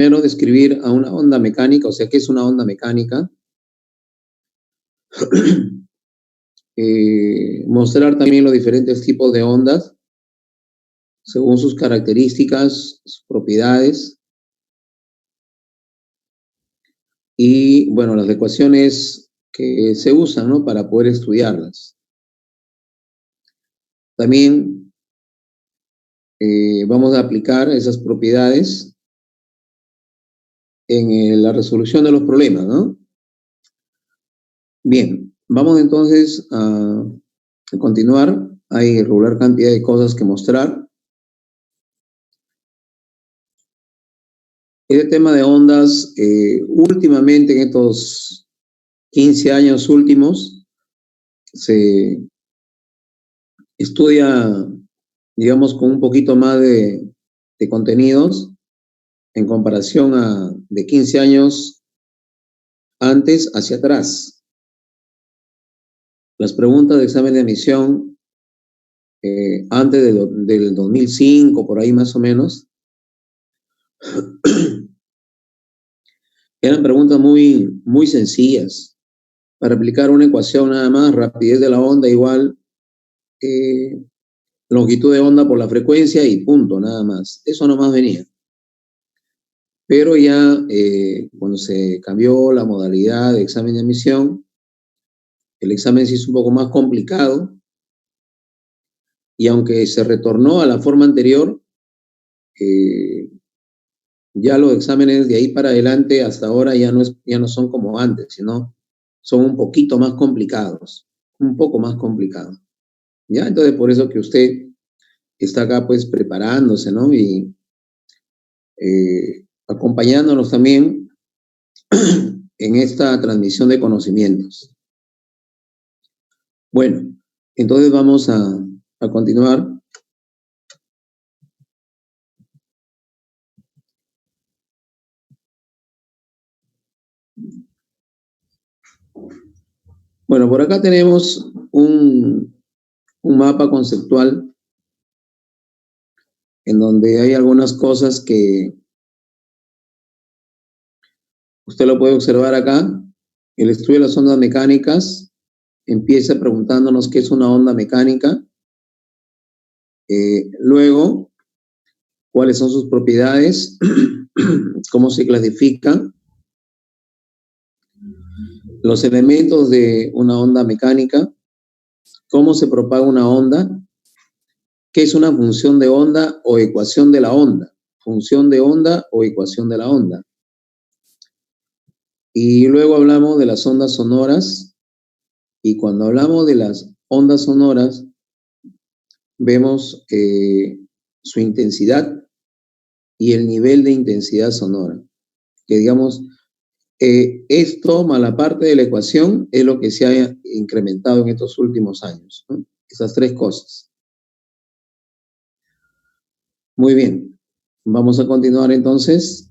Primero describir a una onda mecánica, o sea, ¿qué es una onda mecánica? Mostrar también los diferentes tipos de ondas, según sus características, sus propiedades, y, bueno, las ecuaciones que se usan, ¿no?, para poder estudiarlas. También vamos a aplicar esas propiedades en la resolución de los problemas, ¿no? Bien, vamos entonces a continuar. Hay regular cantidad de cosas que mostrar. Este tema de ondas, últimamente en estos 15 años últimos, se estudia, digamos, con un poquito más de contenidos en comparación a de 15 años antes hacia atrás. Las preguntas de examen de admisión antes del 2005, por ahí más o menos, eran preguntas muy, muy sencillas. Para aplicar una ecuación nada más, rapidez de la onda igual longitud de onda por la frecuencia y punto, nada más. Eso nomás venía. Pero ya cuando se cambió la modalidad de examen de admisión, el examen se hizo un poco más complicado y aunque se retornó a la forma anterior, ya los exámenes de ahí para adelante hasta ahora ya no son como antes, sino son un poquito más complicados, un poco más complicados. ¿Ya? Entonces, por eso que usted está acá pues preparándose, ¿no? Y acompañándonos también en esta transmisión de conocimientos. Bueno, entonces vamos a continuar. Bueno, por acá tenemos un mapa conceptual en donde hay algunas cosas que usted lo puede observar acá. El estudio de las ondas mecánicas empieza preguntándonos qué es una onda mecánica. Luego, cuáles son sus propiedades, cómo se clasifican, los elementos de una onda mecánica, cómo se propaga una onda, qué es una función de onda o ecuación de la onda, función de onda o ecuación de la onda. Y luego hablamos de las ondas sonoras, y cuando hablamos de las ondas sonoras, vemos su intensidad y el nivel de intensidad sonora. Que digamos, esto más la parte de la ecuación es lo que se ha incrementado en estos últimos años, ¿no? Esas tres cosas. Muy bien, vamos a continuar entonces.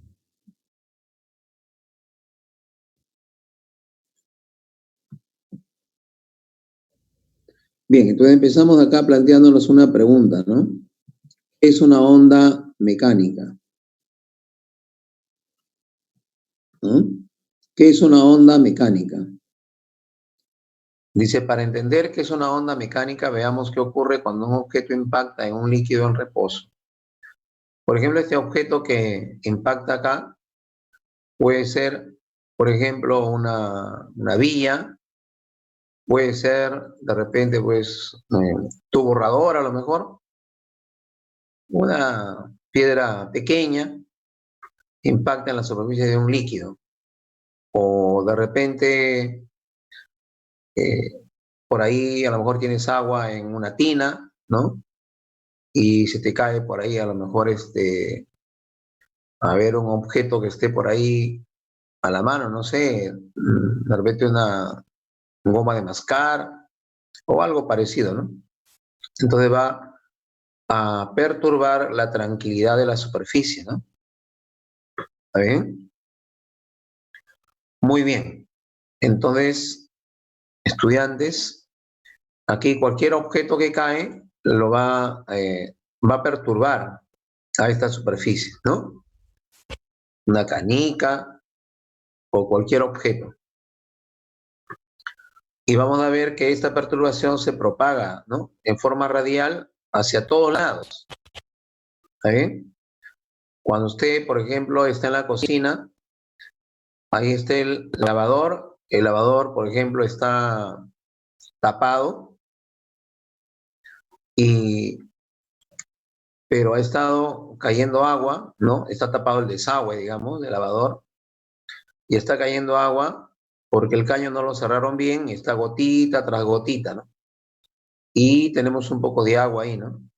Bien, entonces empezamos acá planteándonos una pregunta, ¿no? ¿Qué es una onda mecánica? ¿No? ¿Qué es una onda mecánica? Dice, para entender qué es una onda mecánica, veamos qué ocurre cuando un objeto impacta en un líquido en reposo. Por ejemplo, este objeto que impacta acá puede ser, por ejemplo, una villa, puede ser de repente, pues, tu borrador a lo mejor, una piedra pequeña impacta en la superficie de un líquido, o de repente por ahí a lo mejor tienes agua en una tina, ¿no? Y se te cae por ahí a lo mejor a ver un objeto que esté por ahí a la mano, no sé, de repente una goma de mascar o algo parecido, ¿no? Entonces va a perturbar la tranquilidad de la superficie, ¿no? ¿Está bien? Muy bien. Entonces, estudiantes, aquí cualquier objeto que cae lo va a perturbar a esta superficie, ¿no? una canica o cualquier objeto. Y vamos a ver que esta perturbación se propaga, ¿no?, en forma radial hacia todos lados. ¿Está bien? Cuando usted, por ejemplo, está en la cocina, ahí está el lavador, por ejemplo, está tapado, pero ha estado cayendo agua, ¿no? Está tapado el desagüe, digamos, del lavador, y está cayendo agua porque el caño no lo cerraron bien y está gotita tras gotita, ¿no? Y tenemos un poco de agua ahí, ¿no?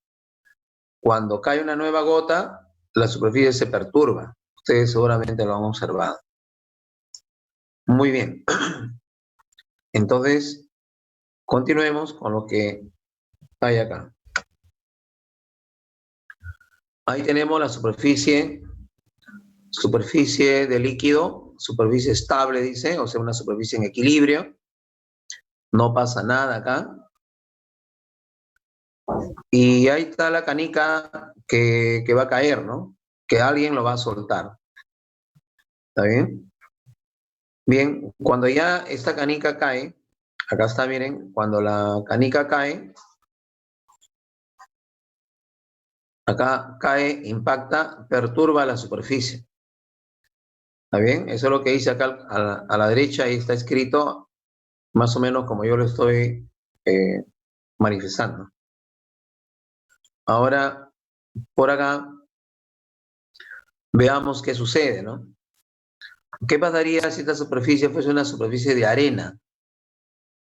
Cuando cae una nueva gota, la superficie se perturba. Ustedes seguramente lo han observado. Muy bien. Entonces, continuemos con lo que hay acá. Ahí tenemos la superficie de líquido, superficie estable, dice, o sea, una superficie en equilibrio. No pasa nada acá. Y ahí está la canica que va a caer, ¿no? Que alguien lo va a soltar. ¿Está bien? Bien, cuando ya esta canica cae, acá está, miren, cuando la canica cae, acá cae, impacta, perturba la superficie. ¿Está bien? Eso es lo que dice acá a la derecha, ahí está escrito más o menos como yo lo estoy manifestando. Ahora, por acá, veamos qué sucede, ¿no? ¿Qué pasaría si esta superficie fuese una superficie de arena?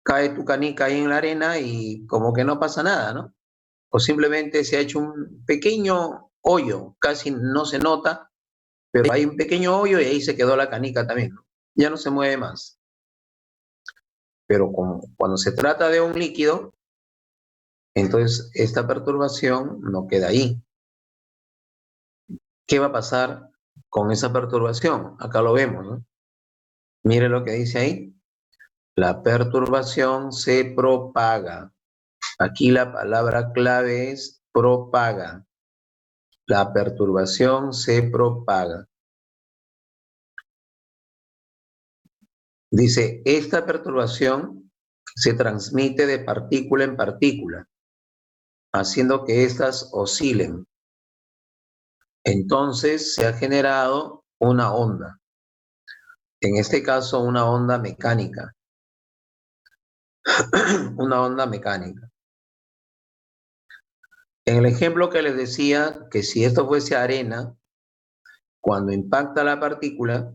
Cae tu canica ahí en la arena y como que no pasa nada, ¿no? O simplemente se ha hecho un pequeño hoyo, casi no se nota, pero hay un pequeño hoyo y ahí se quedó la canica también, ¿no? Ya no se mueve más. Pero cuando se trata de un líquido, entonces esta perturbación no queda ahí. ¿Qué va a pasar con esa perturbación? Acá lo vemos, ¿no? Mire lo que dice ahí. La perturbación se propaga. Aquí la palabra clave es propaga. La perturbación se propaga. Dice, esta perturbación se transmite de partícula en partícula, haciendo que éstas oscilen. Entonces se ha generado una onda. En este caso, una onda mecánica. Una onda mecánica. En el ejemplo que les decía, que si esto fuese arena, cuando impacta la partícula,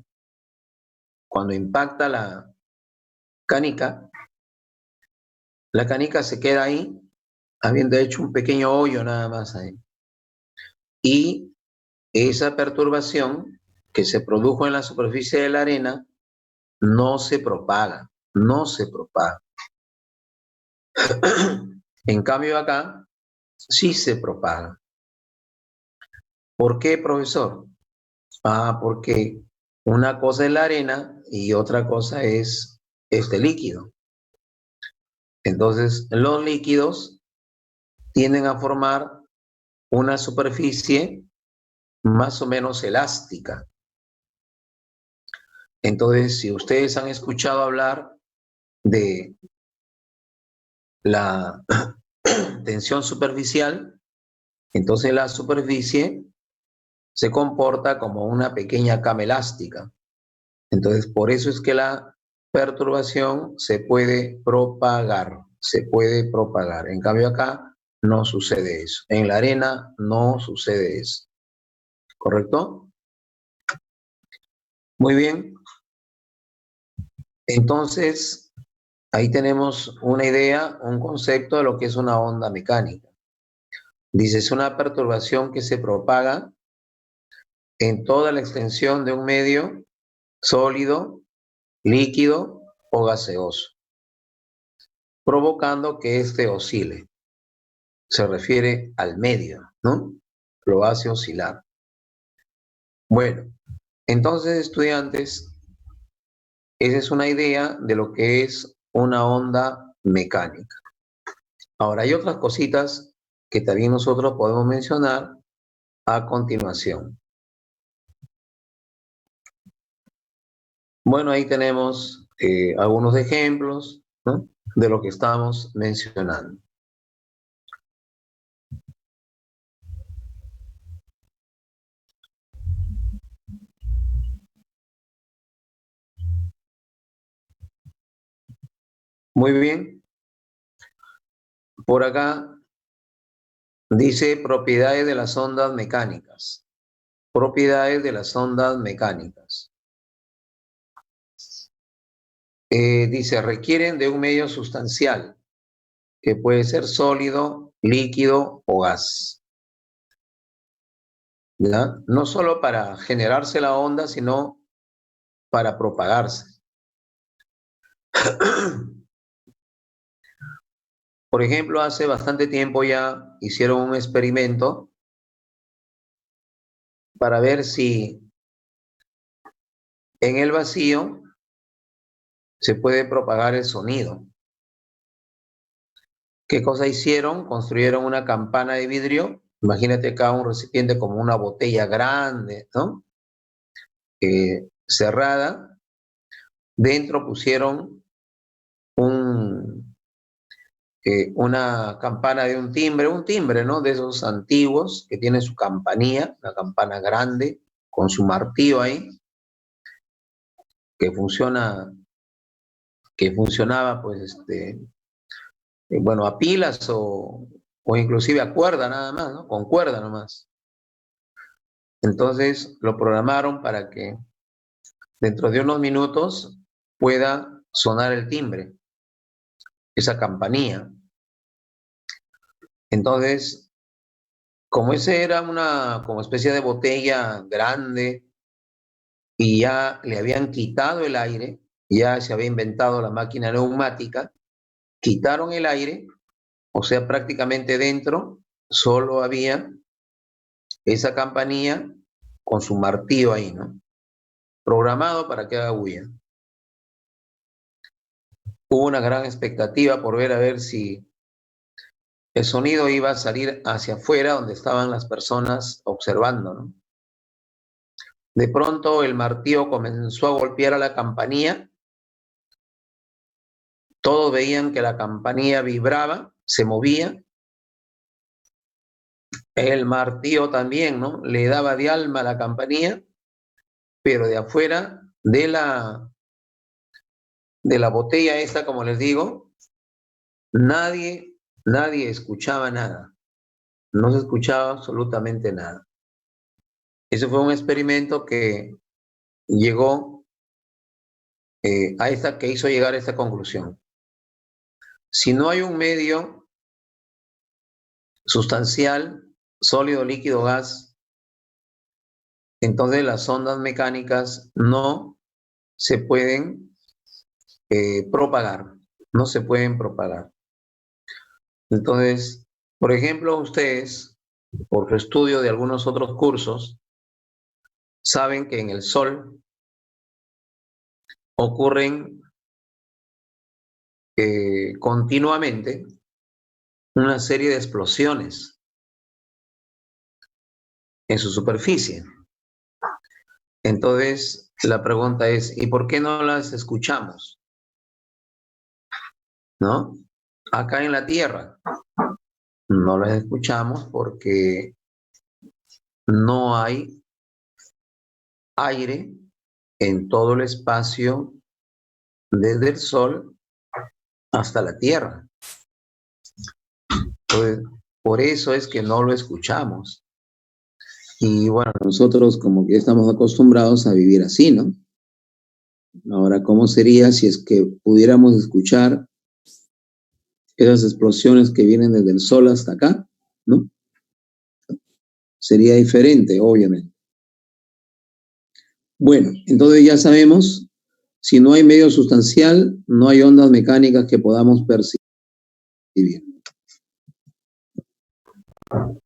cuando impacta la canica se queda ahí, habiendo hecho un pequeño hoyo nada más ahí. Y esa perturbación que se produjo en la superficie de la arena no se propaga, no se propaga. En cambio acá sí se propaga. ¿Por qué, profesor? Porque una cosa es la arena y otra cosa es este líquido. Entonces, los líquidos tienden a formar una superficie más o menos elástica. Entonces, si ustedes han escuchado hablar de la tensión superficial, entonces la superficie se comporta como una pequeña cama elástica. Entonces, por eso es que la perturbación se puede propagar, se puede propagar. En cambio acá no sucede eso. En la arena no sucede eso. ¿Correcto? Muy bien. Entonces, ahí tenemos una idea, un concepto de lo que es una onda mecánica. Dice, es una perturbación que se propaga en toda la extensión de un medio sólido, líquido o gaseoso, provocando que éste oscile. Se refiere al medio, ¿no? Lo hace oscilar. Bueno, entonces, estudiantes, esa es una idea de lo que es una onda mecánica. Ahora, hay otras cositas que también nosotros podemos mencionar a continuación. Bueno, ahí tenemos algunos ejemplos, ¿no?, de lo que estamos mencionando. Muy bien. Por acá dice propiedades de las ondas mecánicas. Propiedades de las ondas mecánicas. Dice, requieren de un medio sustancial, que puede ser sólido, líquido o gas, ¿ya? No solo para generarse la onda, sino para propagarse. Por ejemplo, hace bastante tiempo ya hicieron un experimento para ver si en el vacío se puede propagar el sonido. ¿Qué cosa hicieron? Construyeron una campana de vidrio. Imagínate acá un recipiente como una botella grande, ¿no? Cerrada. Dentro pusieron una campana de un timbre, ¿no?, de esos antiguos que tiene su campanilla, la campana grande, con su martillo ahí, que funcionaba, pues, bueno, a pilas o inclusive a cuerda nada más, ¿no?, con cuerda nomás. Entonces lo programaron para que dentro de unos minutos pueda sonar el timbre, esa campanilla. Entonces, como ese era una como especie de botella grande y ya le habían quitado el aire, ya se había inventado la máquina neumática, quitaron el aire, o sea, prácticamente dentro solo había esa campanilla con su martillo ahí, ¿no?, programado para que haga bulla. Hubo una gran expectativa por ver a ver si el sonido iba a salir hacia afuera donde estaban las personas observando, ¿no? De pronto el martillo comenzó a golpear a la campanilla. Todos veían que la campanilla vibraba, se movía. El martillo también, ¿no?, le daba de alma a la campanilla, pero de afuera de la botella esta, como les digo, nadie escuchaba nada. No se escuchaba absolutamente nada. Ese fue un experimento que llegó que hizo llegar a esta conclusión. Si no hay un medio sustancial, sólido, líquido, gas, entonces las ondas mecánicas no se pueden propagar, no se pueden propagar. Entonces, por ejemplo, ustedes, por su estudio de algunos otros cursos, saben que en el Sol ocurren continuamente una serie de explosiones en su superficie. Entonces, la pregunta es, ¿y por qué no las escuchamos?, ¿no? Acá en la Tierra no las escuchamos porque no hay aire en todo el espacio desde el Sol hasta la Tierra. Entonces, por eso es que no lo escuchamos. Y bueno, nosotros como que estamos acostumbrados a vivir así, ¿no? Ahora, ¿cómo sería si es que pudiéramos escuchar esas explosiones que vienen desde el Sol hasta acá, ¿no? Sería diferente, obviamente. Bueno, entonces ya sabemos, si no hay medio sustancial, no hay ondas mecánicas que podamos percibir.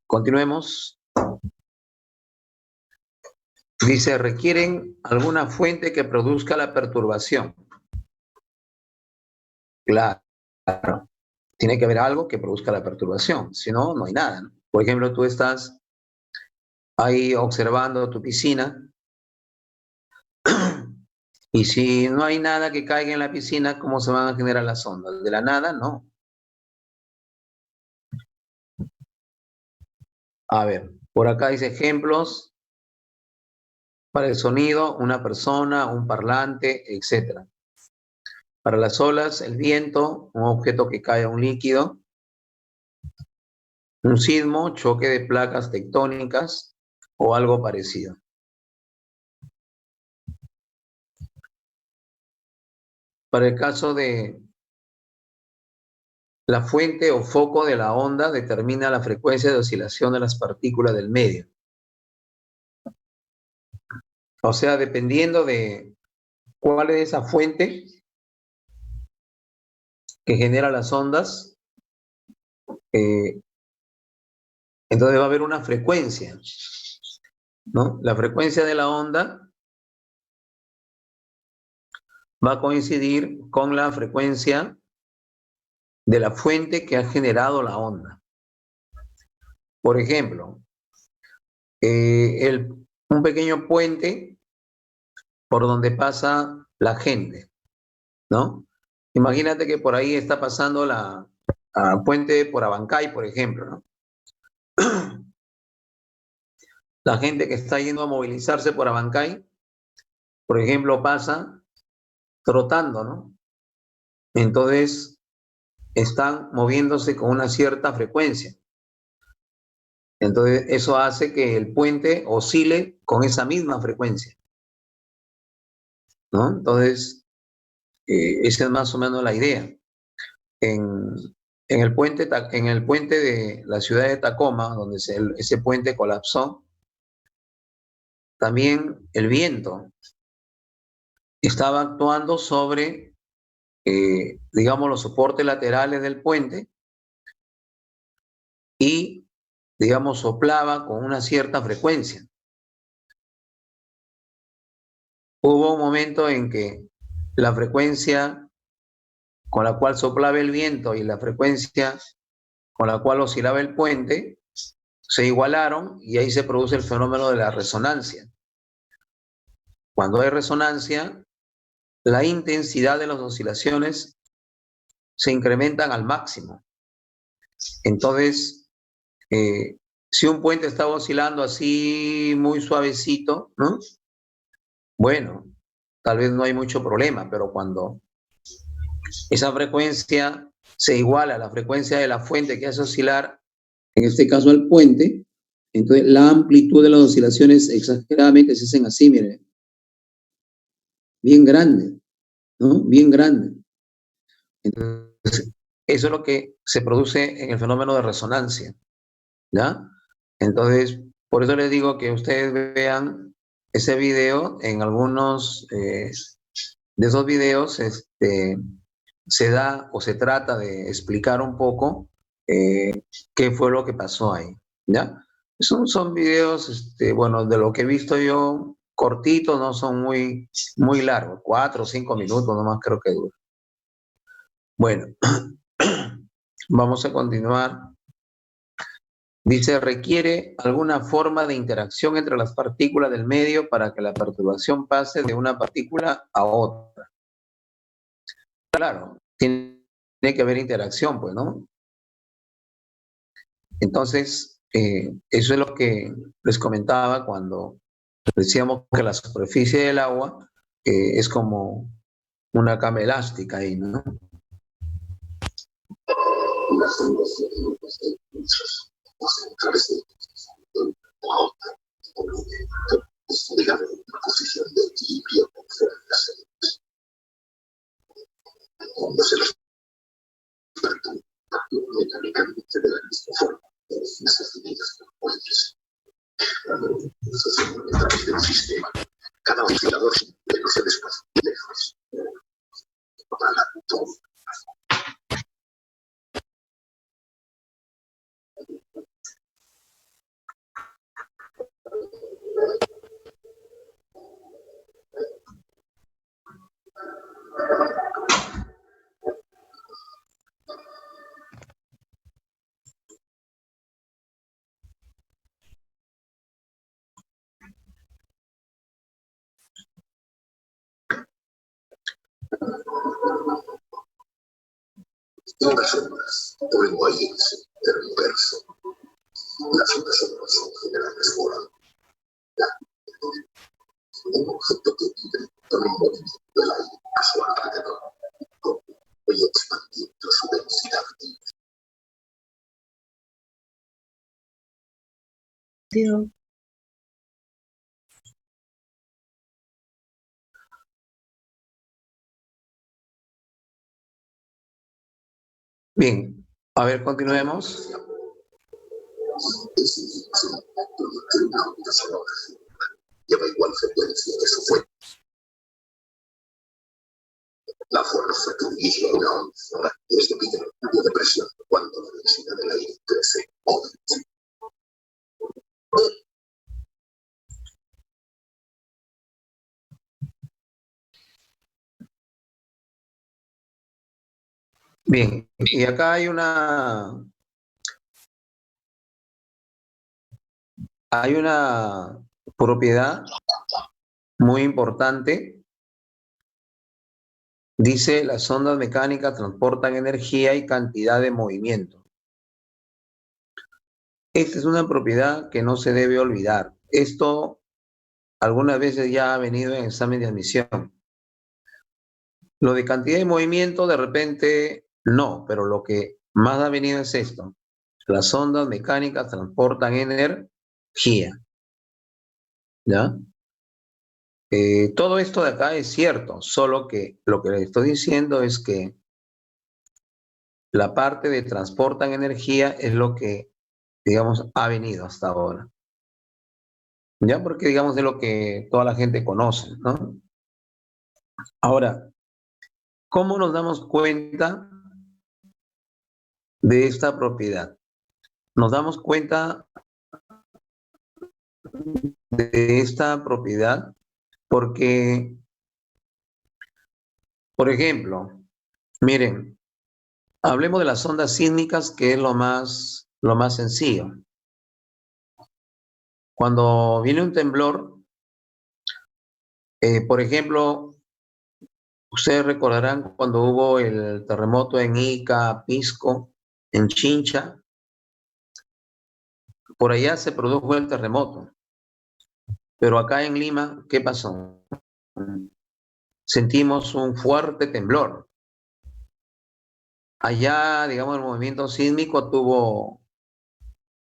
Continuemos. Dice, requieren alguna fuente que produzca la perturbación. Claro, tiene que haber algo que produzca la perturbación, si no, no hay nada, ¿no? Por ejemplo, tú estás ahí observando tu piscina Y si no hay nada que caiga en la piscina, ¿cómo se van a generar las ondas? De la nada, no. A ver, por acá dice ejemplos para el sonido, una persona, un parlante, etcétera. Para las olas, el viento, un objeto que cae a un líquido, un sismo, choque de placas tectónicas o algo parecido. Para el caso de la fuente o foco de la onda, determina la frecuencia de oscilación de las partículas del medio. O sea, dependiendo de cuál es esa fuente que genera las ondas, eh, entonces va a haber una frecuencia, ¿no? La frecuencia de la onda va a coincidir con la frecuencia de la fuente que ha generado la onda. Por ejemplo, un pequeño puente por donde pasa la gente, ¿no? Imagínate que por ahí está pasando la puente por Abancay, por ejemplo, ¿no? La gente que está yendo a movilizarse por Abancay, por ejemplo, pasa trotando, ¿no? Entonces, están moviéndose con una cierta frecuencia. Entonces, eso hace que el puente oscile con esa misma frecuencia, ¿no? Entonces, esa es más o menos la idea. En, en el puente de la ciudad de Tacoma, donde ese puente colapsó, también el viento estaba actuando sobre, digamos, los soportes laterales del puente y, digamos, soplaba con una cierta frecuencia. Hubo un momento en que la frecuencia con la cual soplaba el viento y la frecuencia con la cual oscilaba el puente se igualaron y ahí se produce el fenómeno de la resonancia. Cuando hay resonancia, la intensidad de las oscilaciones se incrementan al máximo. Entonces, si un puente está oscilando así muy suavecito, ¿no? Bueno, tal vez no hay mucho problema, pero cuando esa frecuencia se iguala a la frecuencia de la fuente que hace oscilar, en este caso al puente, entonces la amplitud de las oscilaciones exageradamente se hacen así, miren, bien grande, ¿no? Bien grande. Entonces, eso es lo que se produce en el fenómeno de resonancia, ¿ya? Entonces, por eso les digo que ustedes vean ese video. En algunos de esos videos se da o se trata de explicar un poco qué fue lo que pasó ahí, ¿ya? Son videos, bueno, de lo que he visto yo, cortitos, no son muy largos, 4 o 5 minutos nomás creo que dura. Bueno, vamos a continuar. Dice, requiere alguna forma de interacción entre las partículas del medio para que la perturbación pase de una partícula a otra. Claro, tiene que haber interacción, pues, ¿no? Entonces, eso es lo que les comentaba cuando decíamos que la superficie del agua es como una cama elástica ahí, ¿no? Cada oscilador Personas pueden oírse, pero en verso. Las personas son generales por un objeto que vive con un movimiento del aire a su alrededor y expandiendo su densidad. Bien, a ver, continuemos. Lleva igual frecuencia que su fuente. La fuerza que dirige una onda es debido al cambio de presión cuando la densidad del aire crece o crece. Bien, y acá hay una propiedad muy importante. Dice, las ondas mecánicas transportan energía y cantidad de movimiento. Esta es una propiedad que no se debe olvidar. Esto algunas veces ya ha venido en examen de admisión. Lo de cantidad de movimiento de repente no, pero lo que más ha venido es esto. Las ondas mecánicas transportan energía. ¿Ya? Todo esto de acá es cierto, solo que lo que les estoy diciendo es que la parte de transportan energía es lo que, digamos, ha venido hasta ahora. Ya porque, digamos, es lo que toda la gente conoce, ¿no? Ahora, ¿cómo nos damos cuenta de esta propiedad? Nos damos cuenta de esta propiedad porque, por ejemplo, miren, hablemos de las ondas sísmicas, que es lo más sencillo. Cuando viene un temblor, por ejemplo, ustedes recordarán cuando hubo el terremoto en Ica, Pisco, en Chincha, por allá se produjo el terremoto. Pero acá en Lima, ¿qué pasó? Sentimos un fuerte temblor. Allá, digamos, el movimiento sísmico tuvo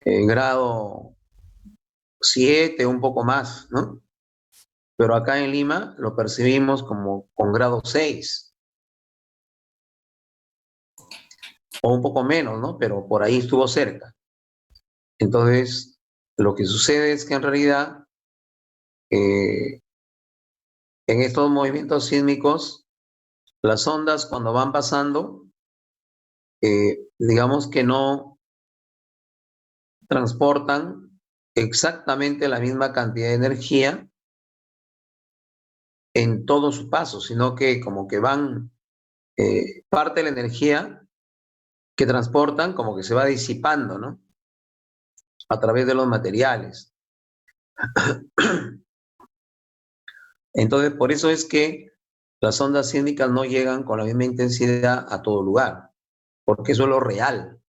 grado 7, un poco más, ¿no? Pero acá en Lima lo percibimos como con grado 6 o un poco menos, ¿no? Pero por ahí estuvo cerca. Entonces, lo que sucede es que en realidad en estos movimientos sísmicos, las ondas cuando van pasando, digamos que no transportan exactamente la misma cantidad de energía en todo su paso, sino que como que van, parte de la energía que transportan como que se va disipando, ¿no? A través de los materiales. Entonces, por eso es que las ondas sísmicas no llegan con la misma intensidad a todo lugar, porque eso es lo real.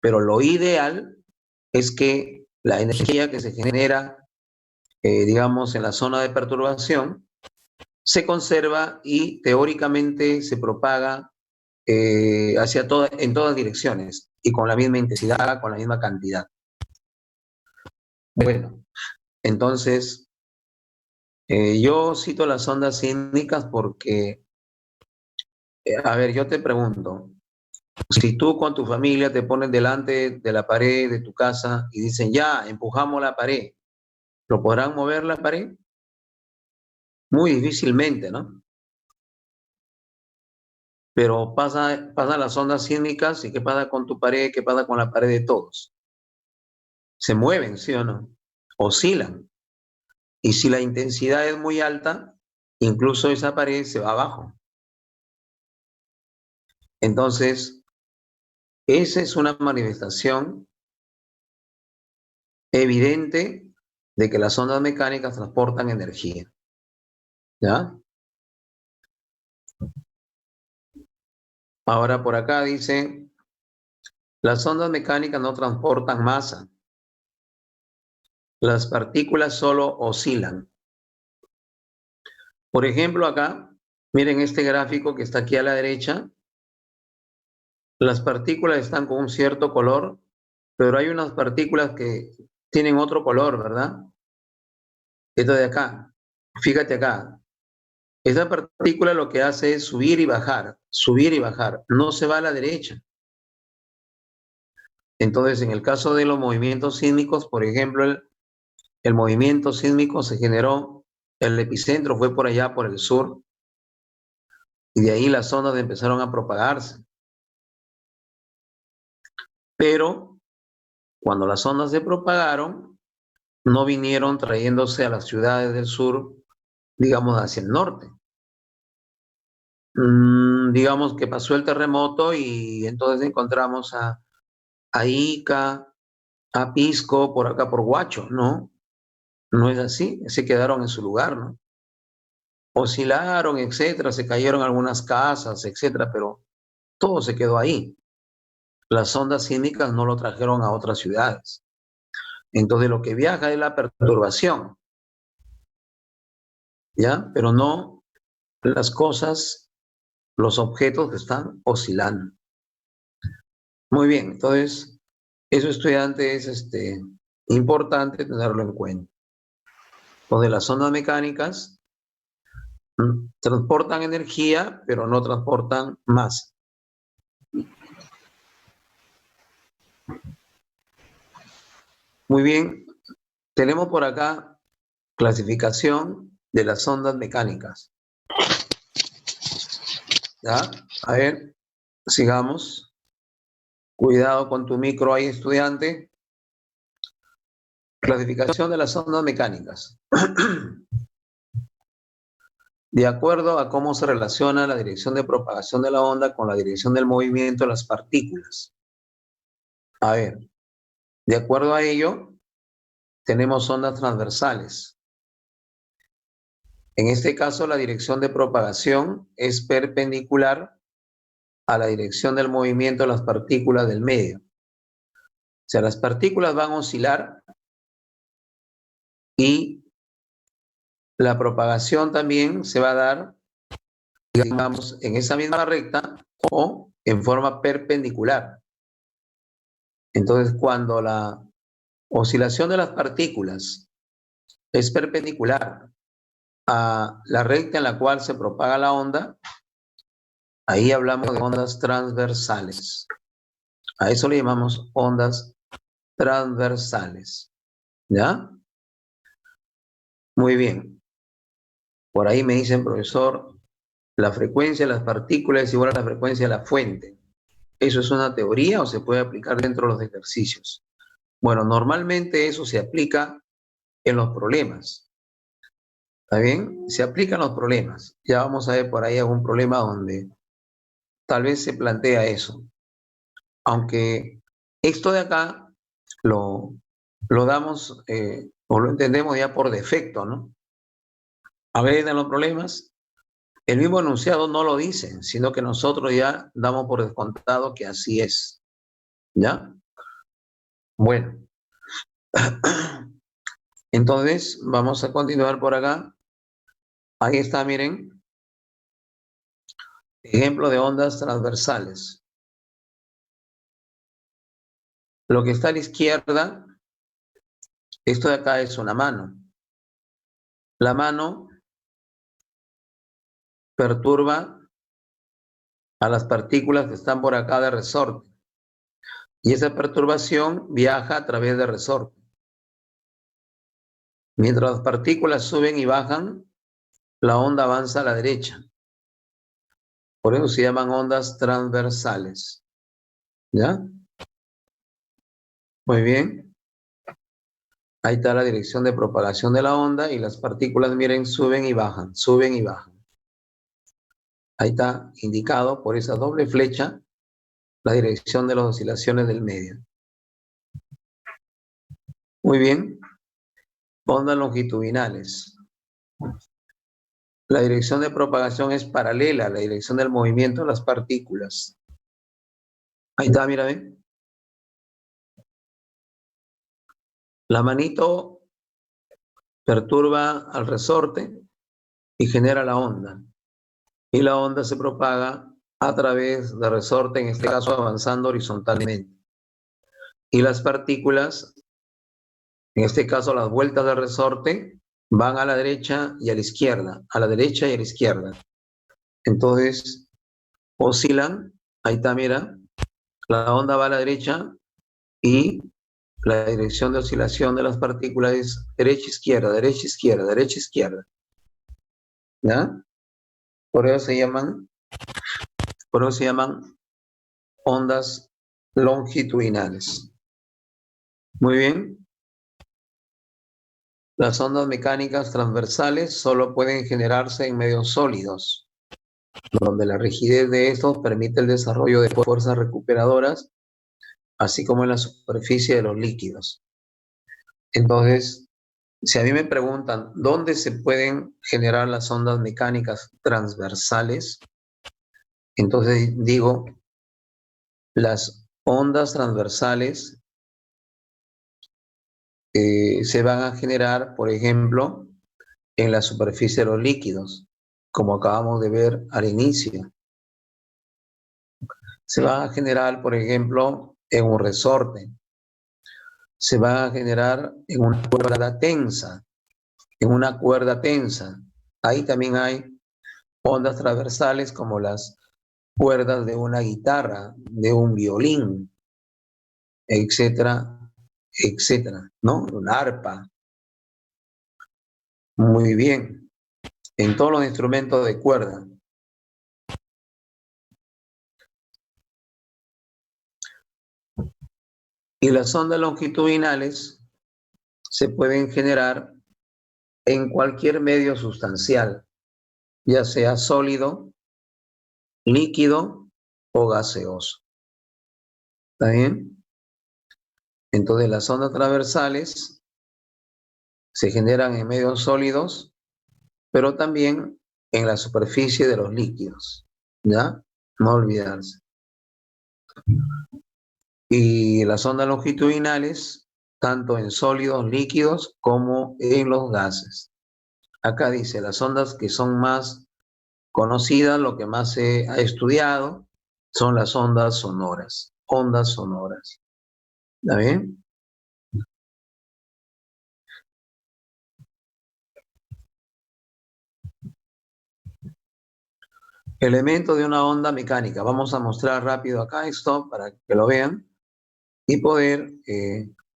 Pero lo ideal es que la energía que se genera, digamos, en la zona de perturbación, se conserva y teóricamente se propaga en todas direcciones y con la misma intensidad, con la misma cantidad. Bueno, entonces, yo cito las ondas sísmicas porque, a ver, yo te pregunto, si tú con tu familia te pones delante de la pared de tu casa y dicen, ya, empujamos la pared, ¿lo podrán mover la pared? Muy difícilmente, ¿no? Pero pasan las ondas sísmicas y ¿qué pasa con tu pared? ¿Qué pasa con la pared de todos? Se mueven, ¿sí o no? Oscilan. Y si la intensidad es muy alta, incluso esa pared se va abajo. Entonces, esa es una manifestación evidente de que las ondas mecánicas transportan energía. ¿Ya? Ahora por acá dice, las ondas mecánicas no transportan masa. Las partículas solo oscilan. Por ejemplo, acá, miren este gráfico que está aquí a la derecha. Las partículas están con un cierto color, pero hay unas partículas que tienen otro color, ¿verdad? Esto de acá. Fíjate acá. Esta partícula lo que hace es subir y bajar, no se va a la derecha. Entonces, en el caso de los movimientos sísmicos, por ejemplo, el movimiento sísmico se generó, el epicentro fue por allá, por el sur, y de ahí las ondas empezaron a propagarse. Pero cuando las ondas se propagaron, no vinieron trayéndose a las ciudades del sur, digamos, hacia el norte. Digamos que pasó el terremoto y entonces encontramos a Ica, a Pisco, por acá por Huacho, ¿no? No es así, se quedaron en su lugar, ¿no? Oscilaron, etcétera, se cayeron algunas casas, etcétera, pero todo se quedó ahí. Las ondas sísmicas no lo trajeron a otras ciudades. Entonces lo que viaja es la perturbación, ¿ya? Pero no las cosas, los objetos que están oscilando. Muy bien, entonces eso, estudiante, es importante tenerlo en cuenta. Entonces las ondas mecánicas transportan energía, pero no transportan masa. Muy bien, tenemos por acá clasificación de las ondas mecánicas. ¿Ya? A ver, sigamos. Cuidado con tu micro ahí, estudiante. Clasificación de las ondas mecánicas. De acuerdo a cómo se relaciona la dirección de propagación de la onda con la dirección del movimiento de las partículas. A ver, de acuerdo a ello, tenemos ondas transversales. En este caso, la dirección de propagación es perpendicular a la dirección del movimiento de las partículas del medio. O sea, las partículas van a oscilar y la propagación también se va a dar, digamos, en esa misma recta o en forma perpendicular. Entonces, cuando la oscilación de las partículas es perpendicular a la recta en la cual se propaga la onda, ahí hablamos de ondas transversales. A eso le llamamos ondas transversales. ¿Ya? Muy bien. Por ahí me dicen, profesor, la frecuencia de las partículas es igual a la frecuencia de la fuente. ¿Eso es una teoría o se puede aplicar dentro de los ejercicios? Bueno, normalmente eso se aplica en los problemas. ¿Está bien? Se aplican los problemas. Ya vamos a ver por ahí algún problema donde tal vez se plantea eso. Aunque esto de acá lo damos o lo entendemos ya por defecto, ¿no? A veces en los problemas el mismo enunciado no lo dice, sino que nosotros ya damos por descontado que así es. ¿Ya? Bueno. Entonces, vamos a continuar por acá. Ahí está, miren. Ejemplo de ondas transversales. Lo que está a la izquierda, esto de acá es una mano. La mano perturba a las partículas que están por acá de resorte. Y esa perturbación viaja a través de resorte. Mientras las partículas suben y bajan, la onda avanza a la derecha. Por eso se llaman ondas transversales. ¿Ya? Muy bien. Ahí está la dirección de propagación de la onda y las partículas, miren, suben y bajan, suben y bajan. Ahí está indicado por esa doble flecha la dirección de las oscilaciones del medio. Muy bien. Ondas longitudinales. La dirección de propagación es paralela a la dirección del movimiento de las partículas. Ahí está, mira, ven. La manito perturba al resorte y genera la onda. Y la onda se propaga a través del resorte, en este caso avanzando horizontalmente. Y las partículas, en este caso las vueltas del resorte, van a la derecha y a la izquierda, a la derecha y a la izquierda. Entonces, oscilan, ahí está, mira, la onda va a la derecha y la dirección de oscilación de las partículas es derecha, izquierda, derecha, izquierda, derecha, izquierda. ¿Ya? Por eso se llaman ondas longitudinales. Muy bien. Las ondas mecánicas transversales solo pueden generarse en medios sólidos, donde la rigidez de estos permite el desarrollo de fuerzas recuperadoras, así como en la superficie de los líquidos. Entonces, si a mí me preguntan dónde se pueden generar las ondas mecánicas transversales, entonces digo, las ondas transversales se van a generar, por ejemplo, en la superficie de los líquidos, como acabamos de ver al inicio. Se van a generar, por ejemplo, en un resorte. Se van a generar en una cuerda tensa. En una cuerda tensa. Ahí también hay ondas transversales como las cuerdas de una guitarra, de un violín, etcétera, etcétera, ¿no? Un arpa. Muy bien. En todos los instrumentos de cuerda. Y las ondas longitudinales se pueden generar en cualquier medio sustancial, ya sea sólido, líquido o gaseoso. ¿Está bien? Entonces las ondas transversales se generan en medios sólidos, pero también en la superficie de los líquidos. ¿Ya? No olvidarse. Y las ondas longitudinales, tanto en sólidos, líquidos, como en los gases. Acá dice, las ondas que son más conocidas, lo que más se ha estudiado, son las ondas sonoras. Ondas sonoras. ¿Está bien? Elementos de una onda mecánica. Vamos a mostrar rápido acá esto para que lo vean y poder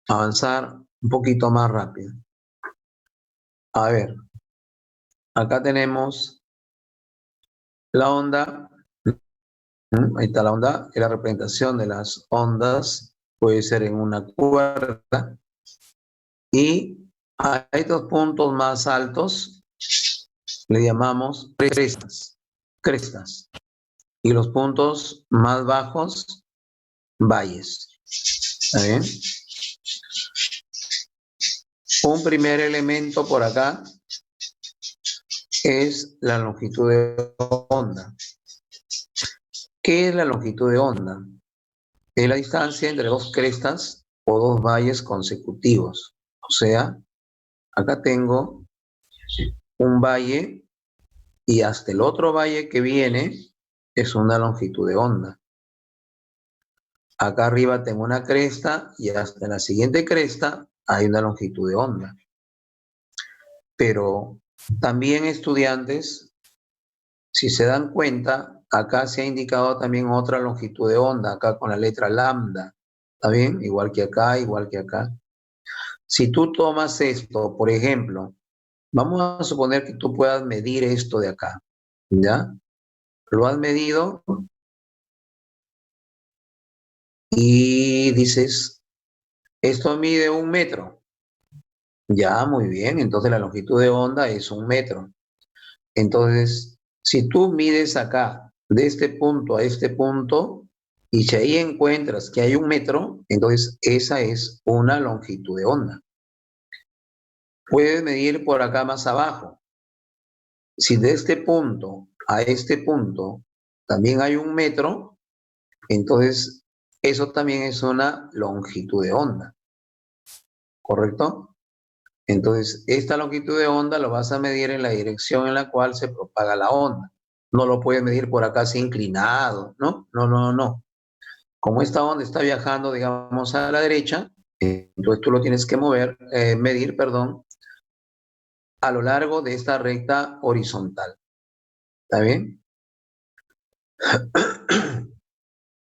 avanzar un poquito más rápido. A ver, acá tenemos la onda. Ahí está la onda, y la representación de las ondas puede ser en una cuerda. Y a estos puntos más altos le llamamos crestas. Crestas. Y los puntos más bajos, valles. ¿Está bien? Un primer elemento por acá es la longitud de onda. ¿Qué es la longitud de onda? Es la distancia entre dos crestas o dos valles consecutivos. O sea, acá tengo un valle y hasta el otro valle que viene es una longitud de onda. Acá arriba tengo una cresta y hasta la siguiente cresta hay una longitud de onda. Pero también estudiantes, si se dan cuenta, acá se ha indicado también otra longitud de onda, acá con la letra lambda. ¿Está bien? Igual que acá, igual que acá. Si tú tomas esto, por ejemplo, vamos a suponer que tú puedas medir esto de acá, ¿ya? Lo has medido y dices, esto mide 1 metro. Ya, muy bien, entonces la longitud de onda es 1 metro. Entonces, si tú mides acá, de este punto a este punto, y si ahí encuentras que hay 1 metro, entonces esa es una longitud de onda. Puedes medir por acá más abajo, si de este punto a este punto también hay 1 metro, entonces eso también es una longitud de onda, ¿correcto? Entonces, esta longitud de onda lo vas a medir en la dirección en la cual se propaga la onda. No lo puedes medir por acá así inclinado, ¿no? No, no, no. Como esta onda está viajando, digamos, a la derecha, entonces tú lo tienes que medir, perdón, a lo largo de esta recta horizontal. ¿Está bien?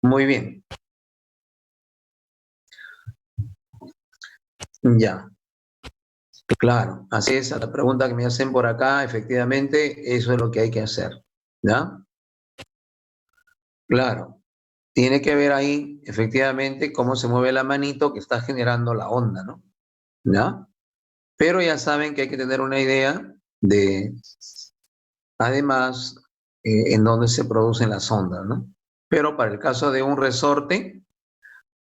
Muy bien. Ya. Claro, así es, a la pregunta que me hacen por acá, efectivamente, eso es lo que hay que hacer. ¿Ya? Claro. Tiene que ver ahí, efectivamente, cómo se mueve la manito que está generando la onda, ¿no? ¿Ya? Pero ya saben que hay que tener una idea de, además, en dónde se producen las ondas, ¿no? Pero para el caso de un resorte,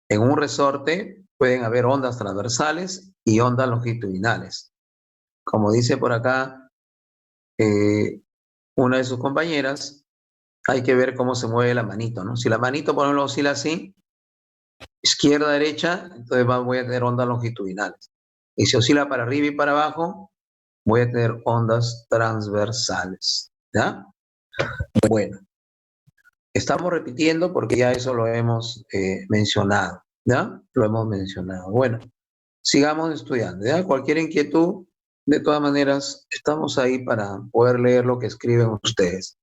en un resorte pueden haber ondas transversales y ondas longitudinales. Como dice por acá una de sus compañeras, hay que ver cómo se mueve la manito, ¿no? Si la manito, por ejemplo, oscila así, izquierda, derecha, entonces voy a tener ondas longitudinales. Y si oscila para arriba y para abajo, voy a tener ondas transversales. ¿Ya? Bueno, estamos repitiendo porque ya eso lo hemos mencionado. ¿Ya? Lo hemos mencionado. Bueno, sigamos estudiando. ¿Ya? Cualquier inquietud, de todas maneras, estamos ahí para poder leer lo que escriben ustedes.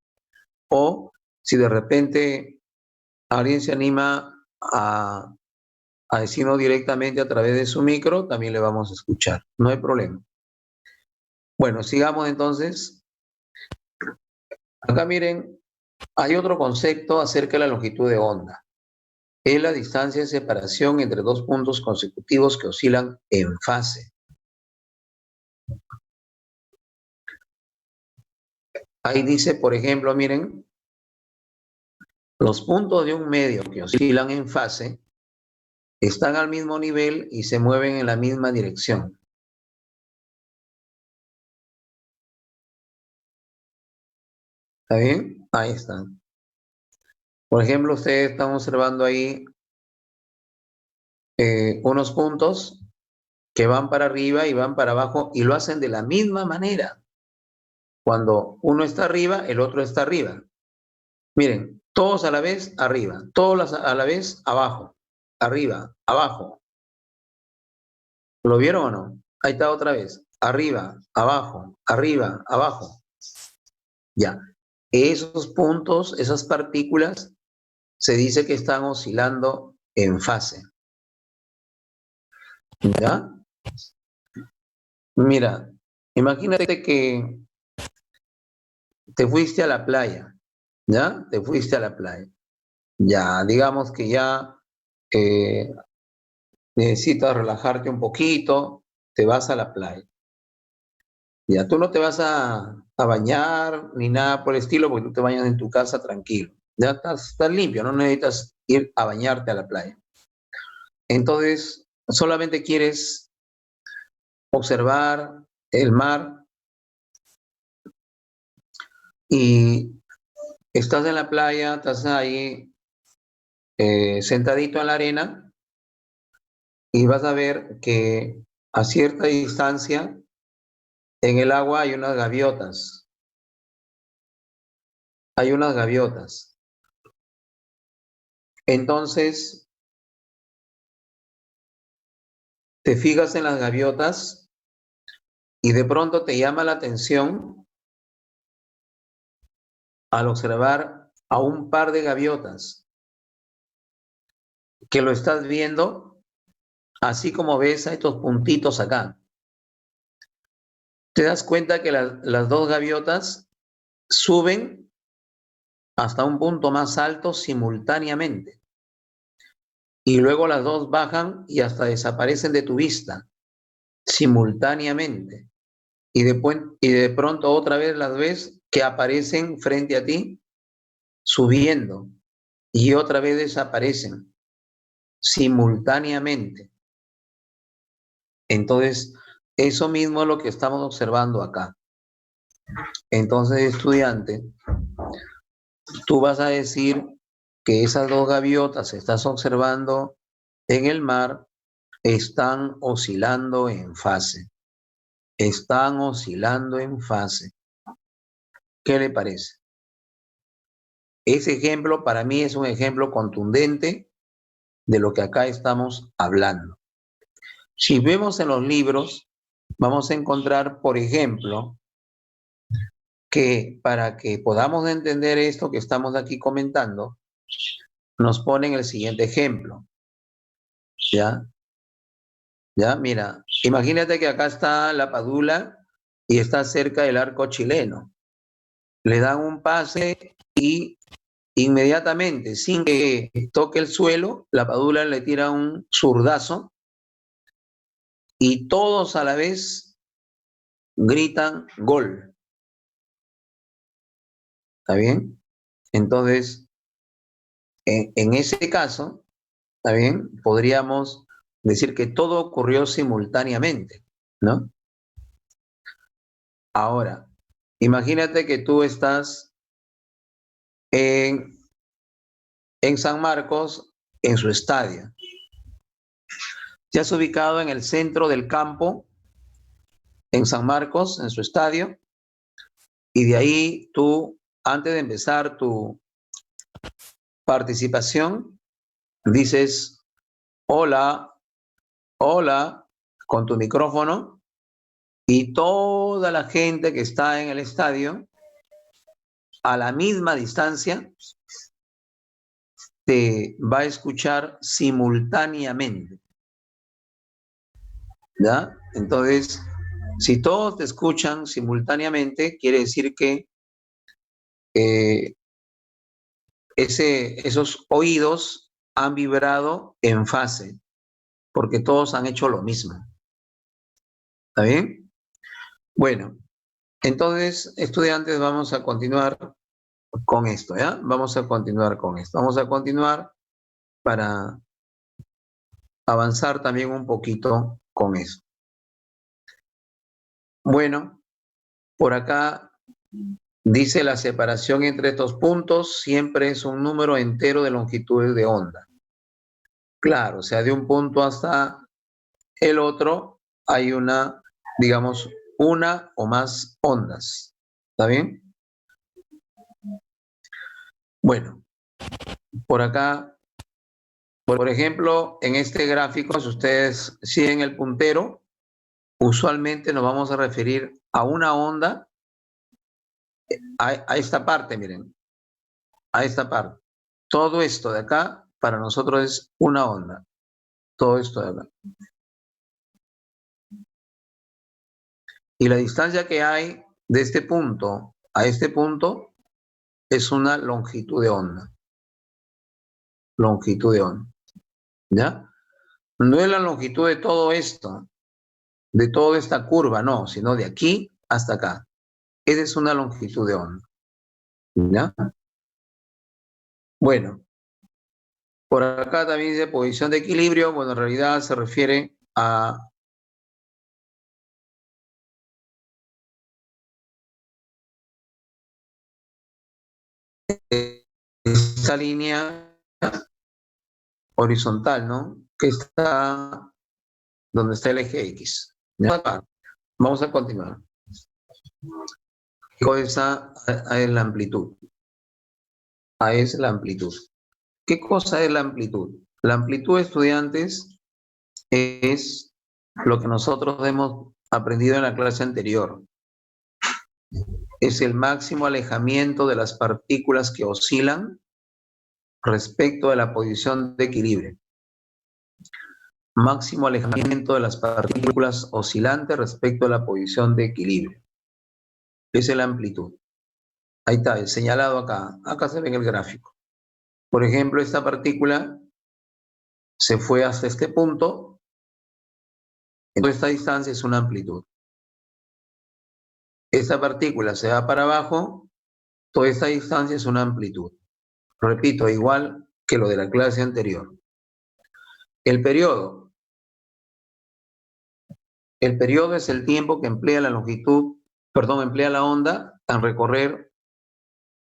O si de repente alguien se anima a decirnos directamente a través de su micro, también le vamos a escuchar. No hay problema. Bueno, sigamos entonces. Acá miren, hay otro concepto acerca de la longitud de onda. Es la distancia de separación entre dos puntos consecutivos que oscilan en fase. Ahí dice, por ejemplo, miren, los puntos de un medio que oscilan en fase están al mismo nivel y se mueven en la misma dirección. ¿Está bien? Ahí están. Por ejemplo, ustedes están observando ahí unos puntos que van para arriba y van para abajo y lo hacen de la misma manera. Cuando uno está arriba, el otro está arriba. Miren, todos a la vez arriba, todos a la vez abajo, arriba, abajo. ¿Lo vieron o no? Ahí está otra vez. Arriba, abajo, abajo. Ya. Esos puntos, esas partículas, se dice que están oscilando en fase. ¿Ya? Mira, imagínate que te fuiste a la playa, ¿ya? Te fuiste a la playa. Ya, digamos que ya necesitas relajarte un poquito, te vas a la playa. Ya, tú no te vas a bañar ni nada por el estilo porque tú te bañas en tu casa tranquilo. Ya estás limpio, no necesitas ir a bañarte a la playa. Entonces, solamente quieres observar el mar y estás en la playa, estás ahí sentadito en la arena y vas a ver que a cierta distancia en el agua hay unas gaviotas. Hay unas gaviotas. Entonces, te fijas en las gaviotas y de pronto te llama la atención al observar a un par de gaviotas que lo estás viendo, así como ves a estos puntitos acá. Te das cuenta que las dos gaviotas suben hasta un punto más alto simultáneamente y luego las dos bajan y hasta desaparecen de tu vista simultáneamente. Y de pronto otra vez las ves que aparecen frente a ti subiendo y otra vez desaparecen simultáneamente. Entonces, eso mismo es lo que estamos observando acá. Entonces, estudiante, tú vas a decir que esas dos gaviotas que estás observando en el mar están oscilando en fase. Están oscilando en fase. ¿Qué le parece? Ese ejemplo para mí es un ejemplo contundente de lo que acá estamos hablando. Si vemos en los libros, vamos a encontrar, por ejemplo, que para que podamos entender esto que estamos aquí comentando, nos ponen el siguiente ejemplo. ¿Ya? ¿Ya? Mira, imagínate que acá está la Padula y está cerca del arco chileno. Le dan un pase y inmediatamente, sin que toque el suelo, la Padula le tira un zurdazo y todos a la vez gritan gol. ¿Está bien? Entonces, en ese caso, ¿está bien? Podríamos decir que todo ocurrió simultáneamente, ¿no? Ahora, imagínate que tú estás en San Marcos, en su estadio. Te has ubicado en el centro del campo, en San Marcos, en su estadio, y de ahí tú, antes de empezar tu participación, dices, hola, hola, con tu micrófono, y toda la gente que está en el estadio, a la misma distancia, te va a escuchar simultáneamente, ¿ya? Entonces, si todos te escuchan simultáneamente, quiere decir que eh, esos oídos han vibrado en fase, porque todos han hecho lo mismo. ¿Está bien? Bueno, entonces, estudiantes, vamos a continuar con esto, ¿ya? Vamos a continuar con esto. Vamos a continuar para avanzar también un poquito con eso. Bueno, por acá dice la separación entre estos puntos siempre es un número entero de longitudes de onda. Claro, o sea, de un punto hasta el otro hay una, digamos, una o más ondas. ¿Está bien? Bueno, por acá, por ejemplo, en este gráfico, si ustedes siguen el puntero, usualmente nos vamos a referir a una onda, a esta parte, miren, a esta parte. Todo esto de acá, para nosotros es una onda. Todo esto de acá. Y la distancia que hay de este punto a este punto es una longitud de onda. Longitud de onda. ¿Ya? No es la longitud de todo esto, de toda esta curva, no, sino de aquí hasta acá. Esa es una longitud de onda. ¿Ya? Bueno, por acá también dice posición de equilibrio. Bueno, en realidad se refiere a esta línea horizontal, ¿no? Que está donde está el eje X. ¿Ya? Vamos a continuar. Esa es la amplitud. A es la amplitud. ¿Qué cosa es la amplitud? La amplitud, estudiantes, es lo que nosotros hemos aprendido en la clase anterior. Es el máximo alejamiento de las partículas que oscilan respecto de la posición de equilibrio. Máximo alejamiento de las partículas oscilantes respecto a la posición de equilibrio. Esa es la amplitud. Ahí está, señalado acá. Acá se ve en el gráfico. Por ejemplo, esta partícula se fue hasta este punto. Entonces, esta distancia es una amplitud. Esta partícula se va para abajo. Toda esta distancia es una amplitud. Repito, igual que lo de la clase anterior. El periodo. El periodo es el tiempo que emplea la longitud emplea la onda en recorrer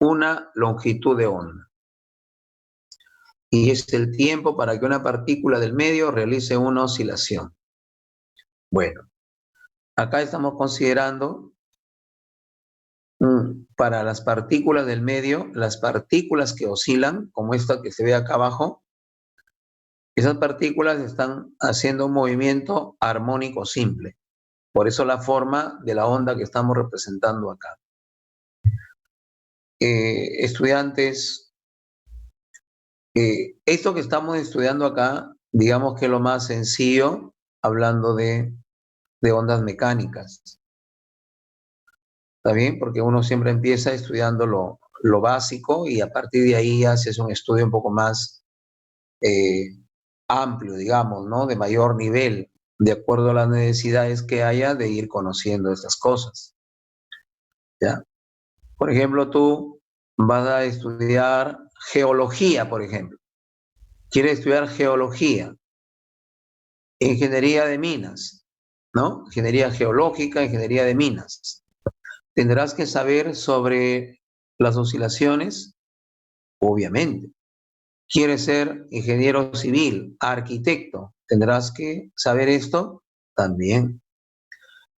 una longitud de onda. Y es el tiempo para que una partícula del medio realice una oscilación. Bueno, acá estamos considerando para las partículas del medio, las partículas que oscilan, como esta que se ve acá abajo, esas partículas están haciendo un movimiento armónico simple. Por eso la forma de la onda que estamos representando acá. Estudiantes, esto que estamos estudiando acá, digamos que es lo más sencillo, hablando de ondas mecánicas. ¿Está bien? Porque uno siempre empieza estudiando lo básico y a partir de ahí haces un estudio un poco más amplio, digamos, ¿no? De mayor nivel, de acuerdo a las necesidades que haya de ir conociendo estas cosas. ¿Ya? Por ejemplo, tú vas a estudiar geología, por ejemplo. Quieres estudiar geología, ingeniería de minas, ¿no? Ingeniería geológica, ingeniería de minas. ¿Tendrás que saber sobre las oscilaciones? Obviamente. ¿Quieres ser ingeniero civil, arquitecto? ¿Tendrás que saber esto? También.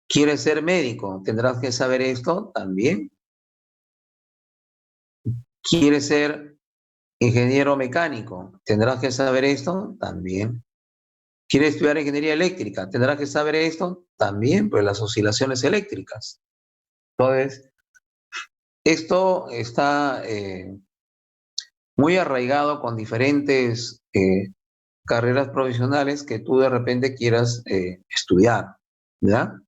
¿Quieres ser médico? ¿Tendrás que saber esto? También. ¿Quieres ser ingeniero mecánico? ¿Tendrás que saber esto? También. ¿Quieres estudiar ingeniería eléctrica? ¿Tendrás que saber esto? También, pues las oscilaciones eléctricas. Entonces, esto está muy arraigado con diferentes carreras profesionales que tú de repente quieras estudiar, ¿ya?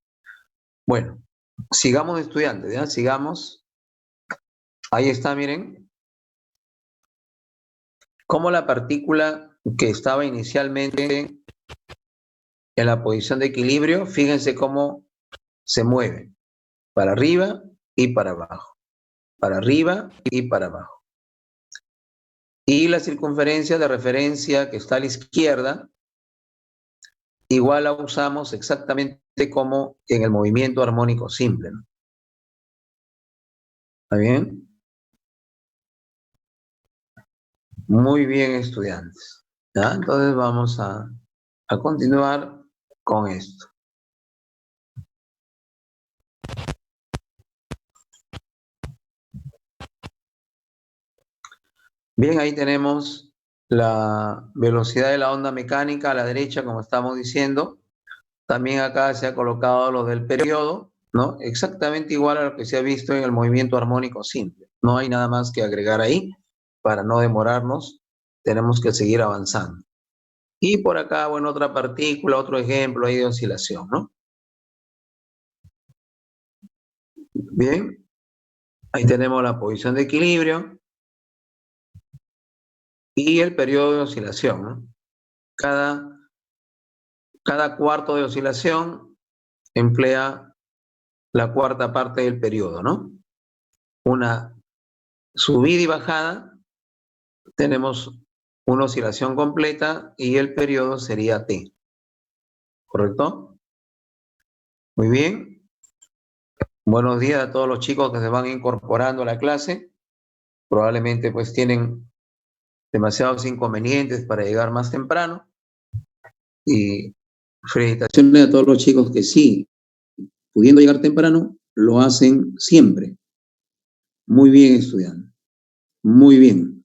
Bueno, sigamos estudiantes, ¿ya? Sigamos. Ahí está, miren. Cómo la partícula que estaba inicialmente en la posición de equilibrio, fíjense cómo se mueve. Para arriba y para abajo. Para arriba y para abajo. Y la circunferencia de referencia que está a la izquierda, igual la usamos exactamente como en el movimiento armónico simple, ¿no? ¿Está bien? Muy bien, estudiantes. ¿Ya? Entonces vamos a continuar con esto. Bien, ahí tenemos la velocidad de la onda mecánica a la derecha, como estamos diciendo. También acá se ha colocado lo del periodo, ¿no? Exactamente igual a lo que se ha visto en el movimiento armónico simple. No hay nada más que agregar ahí. Para no demorarnos, tenemos que seguir avanzando. Y por acá, bueno, otra partícula, otro ejemplo ahí de oscilación, ¿no? Bien, ahí tenemos la posición de equilibrio y el periodo de oscilación, ¿no? Cada cuarto de oscilación emplea la cuarta parte del periodo, ¿no? Una subida y bajada, tenemos una oscilación completa y el periodo sería T. ¿Correcto? Muy bien. Buenos días a todos los chicos que se van incorporando a la clase. Probablemente pues tienen demasiados inconvenientes para llegar más temprano. Y felicitaciones a todos los chicos que sí, pudiendo llegar temprano, lo hacen siempre. Muy bien, estudiante. Muy bien.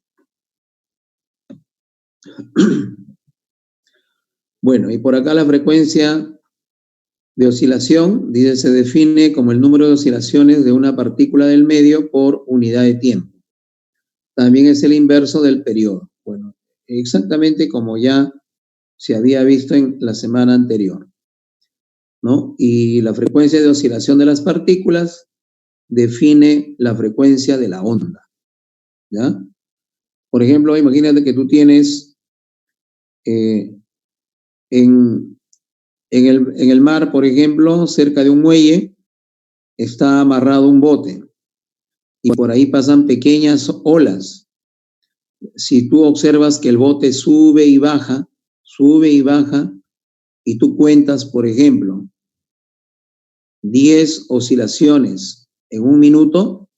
Bueno, y por acá la frecuencia de oscilación, dice, se define como el número de oscilaciones de una partícula del medio por unidad de tiempo. También es el inverso del periodo. Bueno, exactamente como ya se había visto en la semana anterior, ¿no? Y la frecuencia de oscilación de las partículas define la frecuencia de la onda, ¿ya? Por ejemplo, imagínate que tú tienes en el mar, por ejemplo, cerca de un muelle, está amarrado un bote y por ahí pasan pequeñas olas. Si tú observas que el bote sube y baja, y tú cuentas, por ejemplo, 10 oscilaciones en un minuto,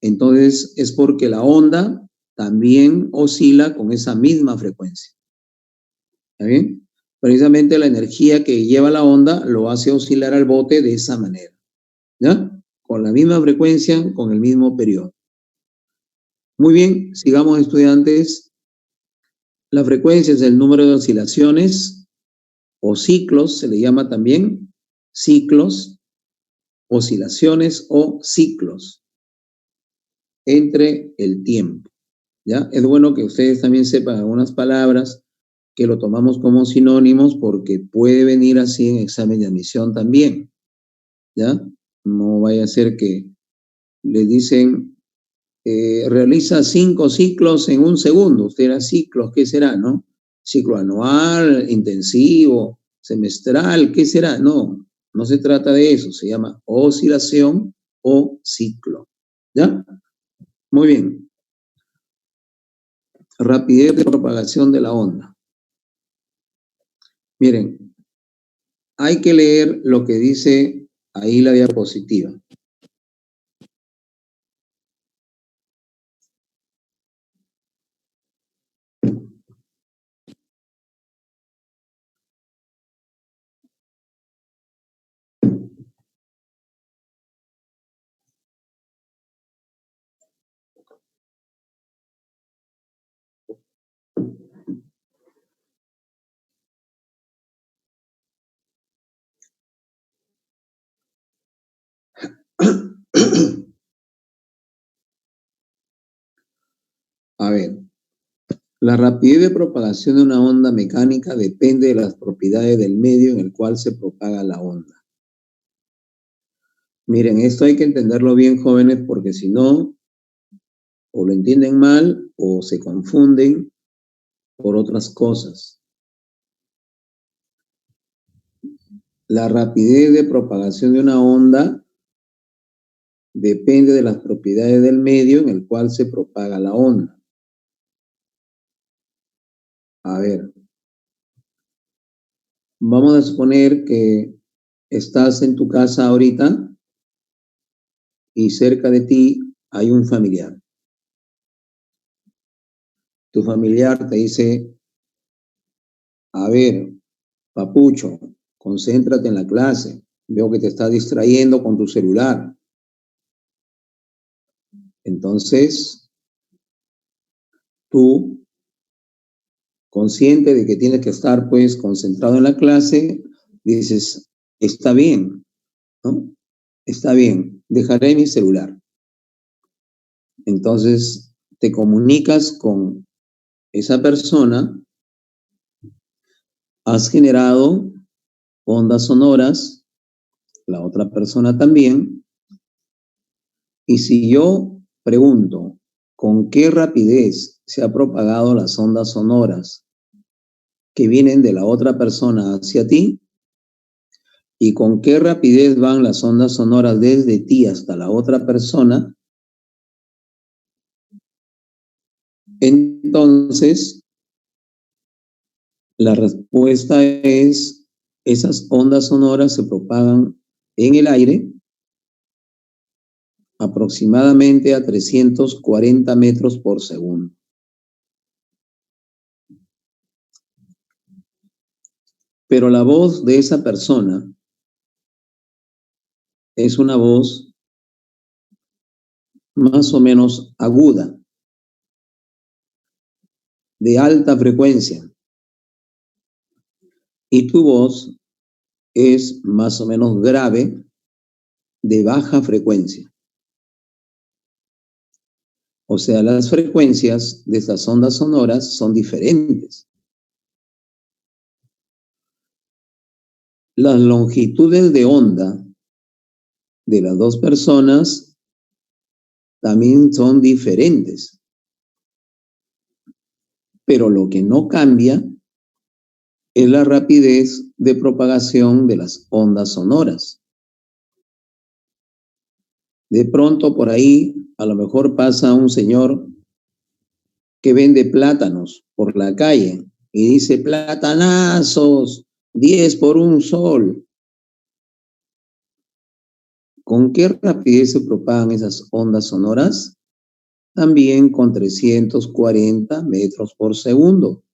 entonces es porque la onda también oscila con esa misma frecuencia. ¿Está bien? Precisamente la energía que lleva la onda lo hace oscilar al bote de esa manera. ¿Ya? Con la misma frecuencia, con el mismo periodo. Muy bien, sigamos, estudiantes. La frecuencia es el número de oscilaciones o ciclos, se le llama también ciclos, oscilaciones o ciclos entre el tiempo. ¿Ya? Es bueno que ustedes también sepan algunas palabras que lo tomamos como sinónimos porque puede venir así en examen de admisión también. ¿Ya? No vaya a ser que les dicen realiza 5 ciclos en un segundo. Usted era ciclos, ¿qué será, no? Ciclo anual, intensivo, semestral, ¿qué será? No, no se trata de eso. Se llama oscilación o ciclo. ¿Ya? Muy bien. Rapidez de propagación de la onda. Miren, hay que leer lo que dice ahí la diapositiva. A ver, la rapidez de propagación de una onda mecánica depende de las propiedades del medio en el cual se propaga la onda. Miren, esto hay que entenderlo bien, jóvenes, porque si no, o lo entienden mal o se confunden por otras cosas. La rapidez de propagación de una onda depende de las propiedades del medio en el cual se propaga la onda. A ver, vamos a suponer que estás en tu casa ahorita y cerca de ti hay un familiar. Tu familiar te dice, a ver, papucho, concéntrate en la clase. Veo que te estás distrayendo con tu celular. Entonces, tú, consciente de que tienes que estar pues concentrado en la clase, dices, está bien, ¿no? Está bien, dejaré mi celular. Entonces, te comunicas con esa persona, has generado ondas sonoras, la otra persona también, y si yo pregunto, ¿con qué rapidez se ha propagado las ondas sonoras que vienen de la otra persona hacia ti? ¿Y con qué rapidez van las ondas sonoras desde ti hasta la otra persona? Entonces, la respuesta es, esas ondas sonoras se propagan en el aire aproximadamente a 340 metros por segundo. Pero la voz de esa persona es una voz más o menos aguda, de alta frecuencia, y tu voz es más o menos grave, de baja frecuencia. O sea, las frecuencias de estas ondas sonoras son diferentes. Las longitudes de onda de las dos personas también son diferentes. Pero lo que no cambia es la rapidez de propagación de las ondas sonoras. De pronto por ahí a lo mejor pasa un señor que vende plátanos por la calle y dice, platanazos, 10 por un sol. ¿Con qué rapidez se propagan esas ondas sonoras? También con 340 metros por segundo.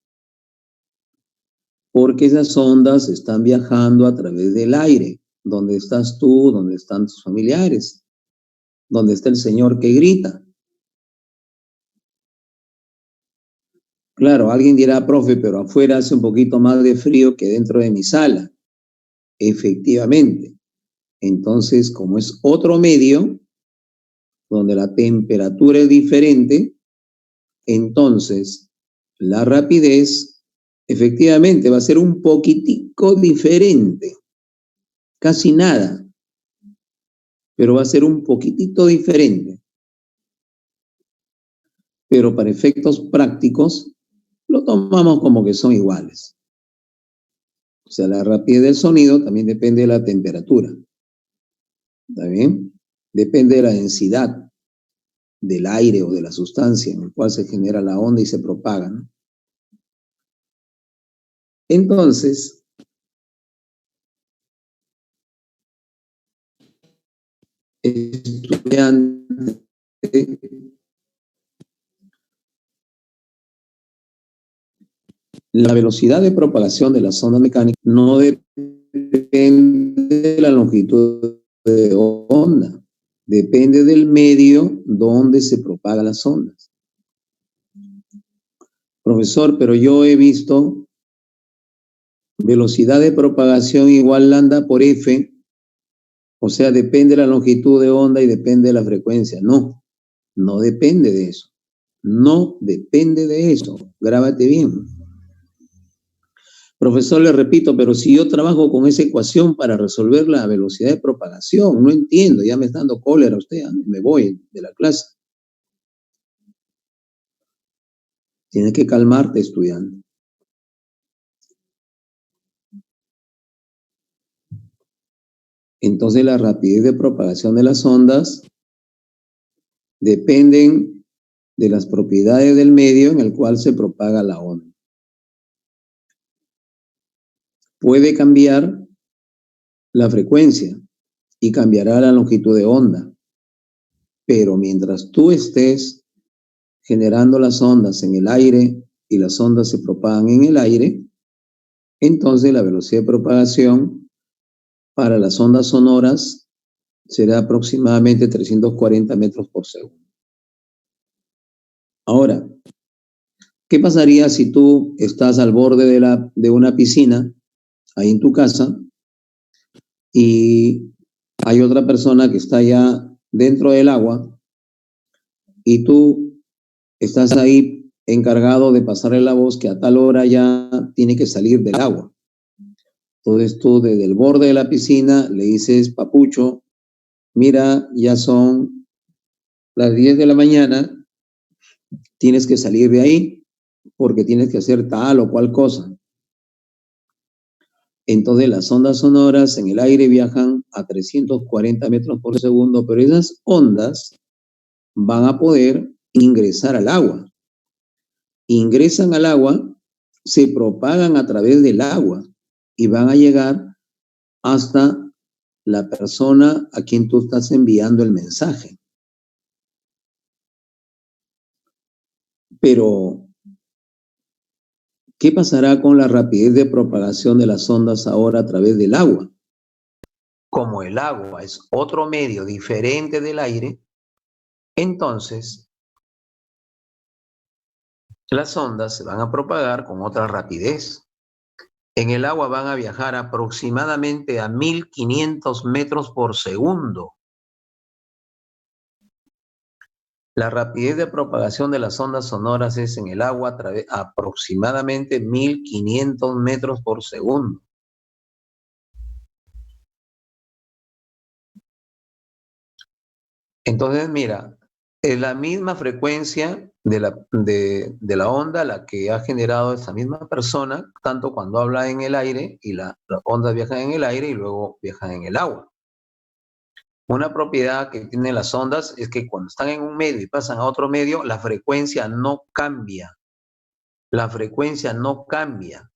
Porque esas ondas están viajando a través del aire. ¿Dónde estás tú? ¿Dónde están tus familiares? ¿Dónde está el señor que grita? Claro, alguien dirá, profe, pero afuera hace un poquito más de frío que dentro de mi sala. Efectivamente. Entonces, como es otro medio, donde la temperatura es diferente, entonces la rapidez efectivamente va a ser un poquitico diferente. Casi nada, pero va a ser un poquitito diferente. Pero para efectos prácticos, lo tomamos como que son iguales. O sea, la rapidez del sonido también depende de la temperatura. ¿Está bien? Depende de la densidad del aire o de la sustancia en el cual se genera la onda y se propaga, ¿no? Entonces, estudiante, la velocidad de propagación de las ondas mecánicas no depende de la longitud de onda, depende del medio donde se propagan las ondas. Profesor, pero yo he visto velocidad de propagación igual lambda por F, o sea, depende de la longitud de onda y depende de la frecuencia. No, no depende de eso. No depende de eso. Grábate bien. Profesor, le repito, pero si yo trabajo con esa ecuación para resolver la velocidad de propagación, no entiendo, ya me está dando cólera usted, ¿eh? Me voy de la clase. Tienes que calmarte, estudiante. Entonces, la rapidez de propagación de las ondas dependen de las propiedades del medio en el cual se propaga la onda. Puede cambiar la frecuencia y cambiará la longitud de onda, pero mientras tú estés generando las ondas en el aire y las ondas se propagan en el aire, entonces la velocidad de propagación para las ondas sonoras será aproximadamente 340 metros por segundo. Ahora, ¿qué pasaría si tú estás al borde de una piscina, ahí en tu casa, y hay otra persona que está ya dentro del agua y tú estás ahí encargado de pasarle la voz que a tal hora ya tiene que salir del agua? Entonces tú desde el borde de la piscina le dices, papucho, mira, ya son las 10 de la mañana, tienes que salir de ahí porque tienes que hacer tal o cual cosa. Entonces las ondas sonoras en el aire viajan a 340 metros por segundo, pero esas ondas van a poder ingresar al agua. Ingresan al agua, se propagan a través del agua y van a llegar hasta la persona a quien tú estás enviando el mensaje. Pero, ¿qué pasará con la rapidez de propagación de las ondas ahora a través del agua? Como el agua es otro medio diferente del aire, entonces las ondas se van a propagar con otra rapidez. En el agua van a viajar aproximadamente a 1500 metros por segundo. La rapidez de propagación de las ondas sonoras es en el agua aproximadamente 1500 metros por segundo. Entonces, mira, es la misma frecuencia de la onda la que ha generado esa misma persona, tanto cuando habla en el aire y las ondas viajan en el aire y luego viajan en el agua. Una propiedad que tienen las ondas es que cuando están en un medio y pasan a otro medio, la frecuencia no cambia. La frecuencia no cambia.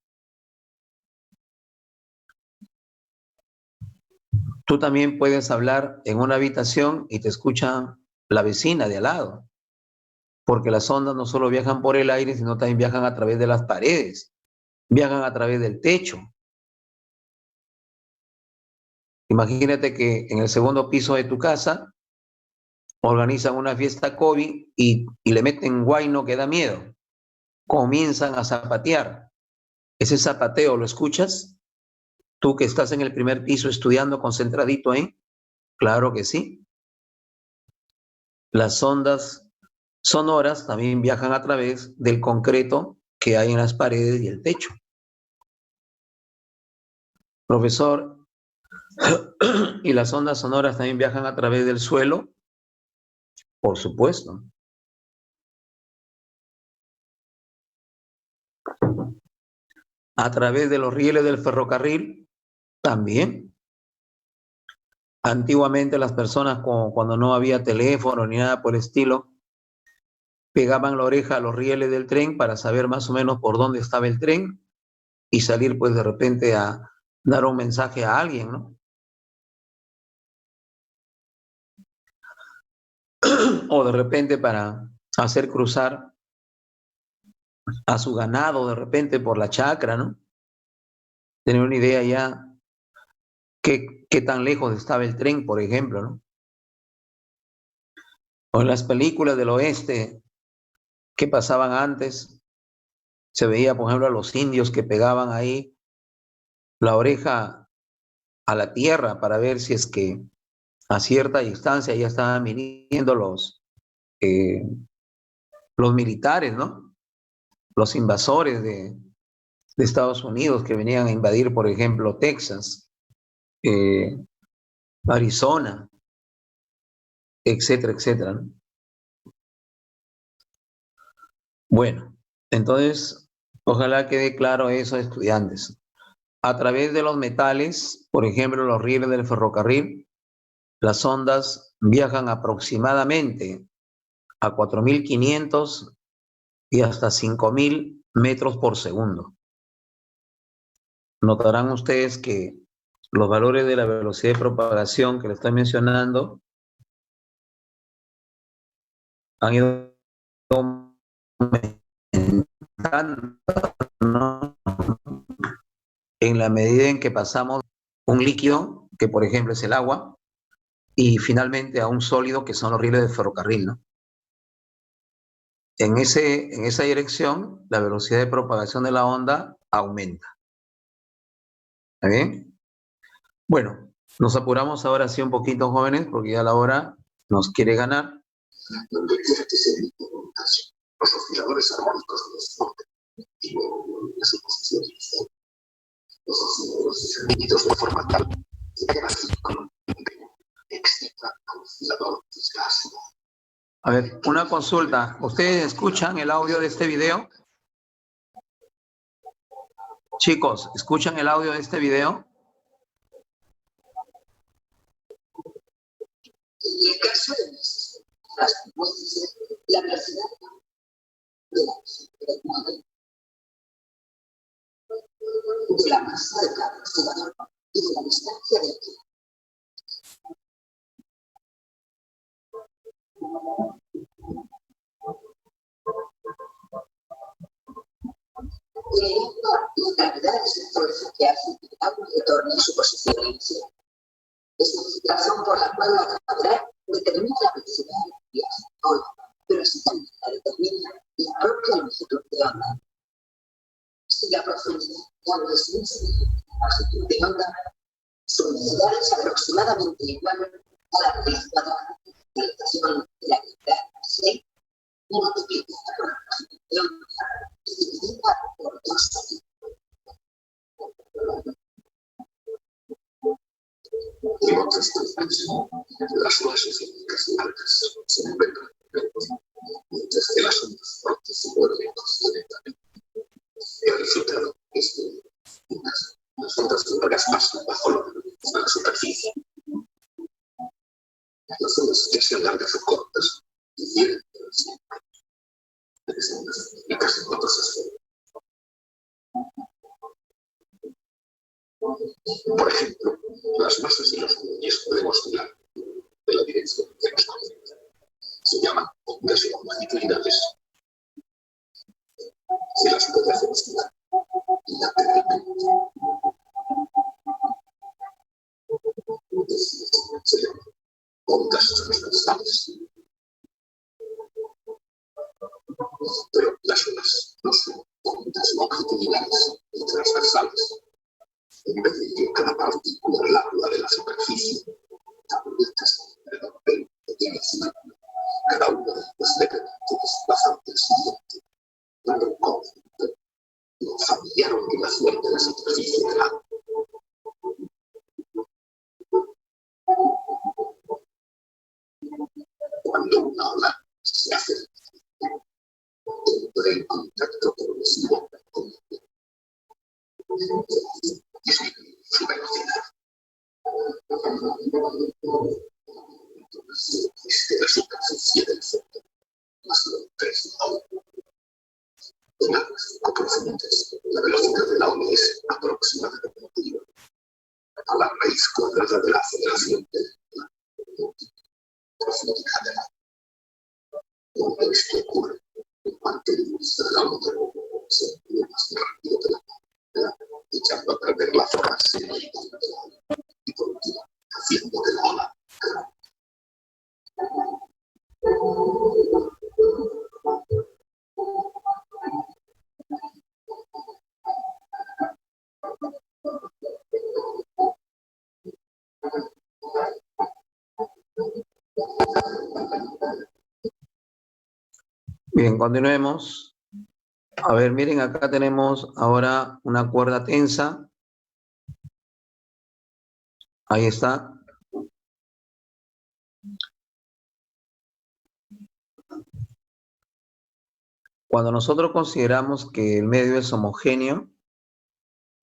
Tú también puedes hablar en una habitación y te escucha la vecina de al lado, porque las ondas no solo viajan por el aire, sino también viajan a través de las paredes, viajan a través del techo. Imagínate que en el segundo piso de tu casa organizan una fiesta COVID y le meten guayno que da miedo. Comienzan a zapatear. Ese zapateo, ¿lo escuchas? Tú que estás en el primer piso estudiando concentradito ahí. Claro que sí. Las ondas sonoras también viajan a través del concreto que hay en las paredes y el techo. Profesor, ¿y las ondas sonoras también viajan a través del suelo? Por supuesto. A través de los rieles del ferrocarril, también. Antiguamente las personas, cuando no había teléfono ni nada por el estilo, pegaban la oreja a los rieles del tren para saber más o menos por dónde estaba el tren y salir pues de repente a dar un mensaje a alguien, ¿no? O de repente para hacer cruzar a su ganado de repente por la chacra, ¿no? Tener una idea ya qué tan lejos estaba el tren, por ejemplo, ¿no? O en las películas del oeste que pasaban antes, se veía, por ejemplo, a los indios que pegaban ahí la oreja a la tierra para ver si es que a cierta distancia ya estaban viniendo los militares, ¿no? Los invasores de Estados Unidos que venían a invadir, por ejemplo, Texas, eh, Arizona, etcétera, etcétera, ¿no? Bueno, entonces, ojalá quede claro eso, estudiantes. A través de los metales, por ejemplo, los rieles del ferrocarril, las ondas viajan aproximadamente a 4.500 y hasta 5.000 metros por segundo. Notarán ustedes que los valores de la velocidad de propagación que le estoy mencionando han ido aumentando, ¿no? En la medida en que pasamos un líquido, que por ejemplo es el agua, y finalmente a un sólido, que son los rieles de ferrocarril, ¿no? En esa dirección, la velocidad de propagación de la onda aumenta. ¿Está bien? Bueno, nos apuramos ahora sí un poquito, jóvenes, porque ya la hora nos quiere ganar. Donde quiera que se emite comunicación, los osciladores armónicos de los montes, las oposiciones, los osciladores emitidos de forma tal que quedan así como un extra oscilador discásico. A ver, una consulta. ¿Ustedes escuchan el audio de este video? Chicos, ¿escuchan el audio de este video? En el caso de las frecuencias, la velocidad de la masa de cada oscilador y de la distancia de aquí. La gravedad es la fuerza que hace que el agua retorne a su posición inicial. Es la situación por la cual la gravedad determina la velocidad de la viaje, pero así también la determina la propia longitud de onda. Si la profundidad de agua es muy similar a la longitud de onda, su velocidad es aproximadamente igual a la raíz cuadrada de la relación de la gravedad C multiplicada por la longitud de onda y dividida por 2. En otras palabras, las masas elípticas largas se encuentran mientras que las ondas cortas se mueven directamente. El resultado es que las ondas largas pasan bajo la superficie. Las ondas ya sean largas o cortas difieren siempre. Las ondas elípticas en otros aspectos. Por ejemplo, las masas de los bueyes pueden oscilar de la dirección que nos conviene. Se llaman ondas longitudinales. Si las puede hacer oscilar lateralmente, se llaman ondas transversales. Pero las olas no son ondas longitudinales y transversales. En vez de que cada partícula relávula de la superficie da vueltas alrededor del que tiene encima, cada uno de ellos debe desplazarse al siguiente, dando un conjunto y una familiar ondulación de la superficie del agua. Cuando una ola se acerca, entra en contacto progresivo con el viento. Disminuye su velocidad. Entonces, existe la superficie del fondo, más de 3 olas. En aguas poco profundas, la velocidad de la ola es aproximadamente a la raíz cuadrada de la aceleración de la profundidad del agua. Cuando esto ocurre, en cuanto el impulso de la onda se mueve más rápido que la gravedad, echando a perder la forma simétrica de la ola y por último, haciendo que la ola caiga. Bien, continuemos. A ver, miren, acá tenemos ahora una cuerda tensa. Ahí está. Cuando nosotros consideramos que el medio es homogéneo,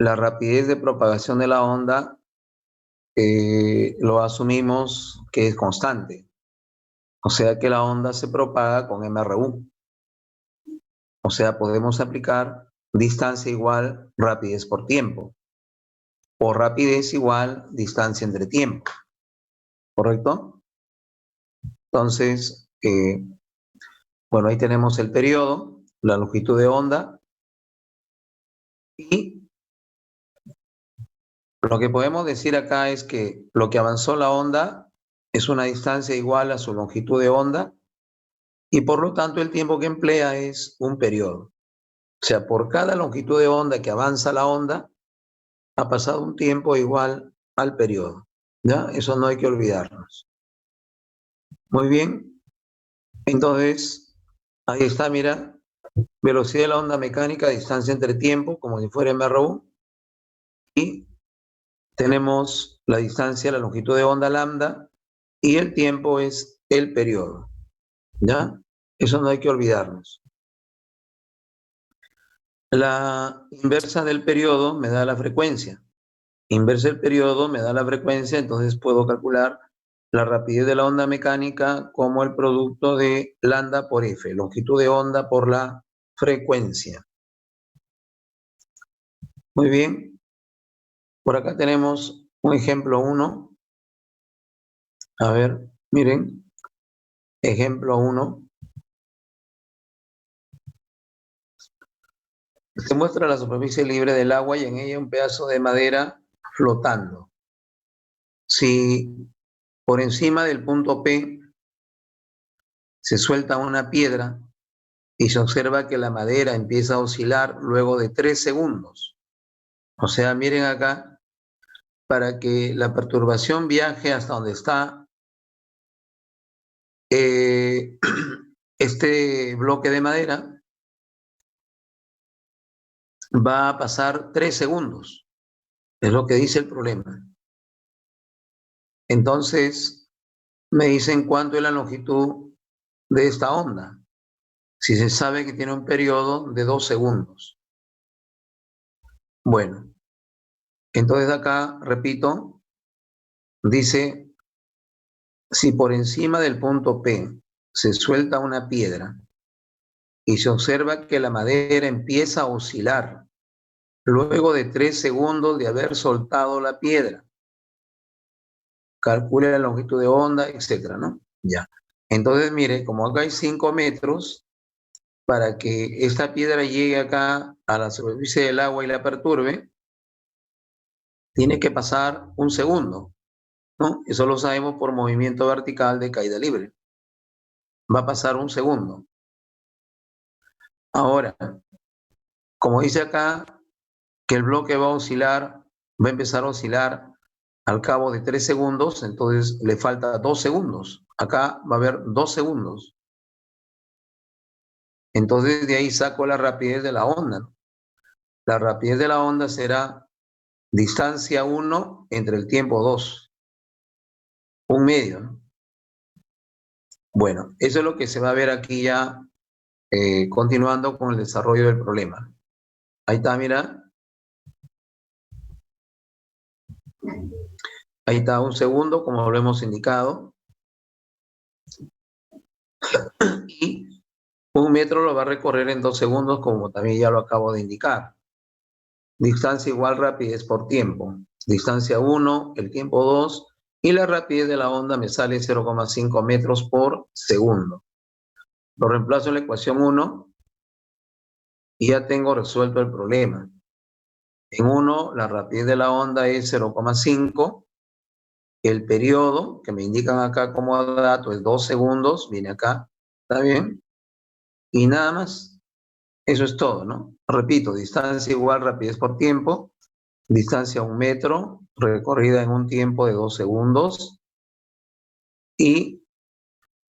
la rapidez de propagación de la onda lo asumimos que es constante. O sea que la onda se propaga con MRU. O sea, podemos aplicar distancia igual rapidez por tiempo. O rapidez igual distancia entre tiempo. ¿Correcto? Entonces, bueno, ahí tenemos el periodo, la longitud de onda. Y lo que podemos decir acá es que lo que avanzó la onda es una distancia igual a su longitud de onda. Y por lo tanto el tiempo que emplea es un periodo. O sea, por cada longitud de onda que avanza la onda, ha pasado un tiempo igual al periodo. ¿Ya? Eso no hay que olvidarnos. Muy bien. Entonces, ahí está, mira, velocidad de la onda mecánica, distancia entre tiempo, como si fuera MRU. Y tenemos la distancia, la longitud de onda lambda, y el tiempo es el periodo. ¿Ya? Eso no hay que olvidarnos. La inversa del periodo me da la frecuencia. Inversa del periodo me da la frecuencia, entonces puedo calcular la rapidez de la onda mecánica como el producto de lambda por F, longitud de onda por la frecuencia. Muy bien. Por acá tenemos un ejemplo 1. A ver, miren. Ejemplo 1. Se muestra la superficie libre del agua y en ella un pedazo de madera flotando. Si por encima del punto P se suelta una piedra y se observa que la madera empieza a oscilar luego de 3 segundos. O sea, miren acá, para que la perturbación viaje hasta donde está este bloque de madera, va a pasar 3 segundos. Es lo que dice el problema. Entonces, me dicen cuánto es la longitud de esta onda. Si se sabe que tiene un periodo de 2 segundos. Bueno, entonces acá, repito, dice, si por encima del punto P se suelta una piedra y se observa que la madera empieza a oscilar luego de 3 segundos de haber soltado la piedra. Calcule la longitud de onda, etcétera, ¿no? Ya. Entonces, mire, como acá hay 5 metros, para que esta piedra llegue acá a la superficie del agua y la perturbe, tiene que pasar 1 segundo, ¿no? Eso lo sabemos por movimiento vertical de caída libre. Va a pasar 1 segundo. Ahora, como dice acá, que el bloque va a empezar a oscilar al cabo de 3 segundos, entonces le falta 2 segundos. Acá va a haber 2 segundos. Entonces de ahí saco la rapidez de la onda, ¿no? La rapidez de la onda será distancia 1 entre el tiempo 2. 1/2, ¿no? Bueno, eso es lo que se va a ver aquí ya continuando con el desarrollo del problema. Ahí está, mira. Ahí está, 1 segundo, como lo hemos indicado. Y 1 metro lo va a recorrer en 2 segundos, como también ya lo acabo de indicar. Distancia igual rapidez por tiempo. Distancia 1, el tiempo 2, y la rapidez de la onda me sale 0,5 metros por segundo. Lo reemplazo en la ecuación 1 y ya tengo resuelto el problema. En 1, la rapidez de la onda es 0,5. El periodo, que me indican acá como dato, es 2 segundos. Viene acá, ¿está bien? Y nada más. Eso es todo, ¿no? Repito, distancia igual rapidez por tiempo. Distancia 1 metro, recorrida en un tiempo de 2 segundos. Y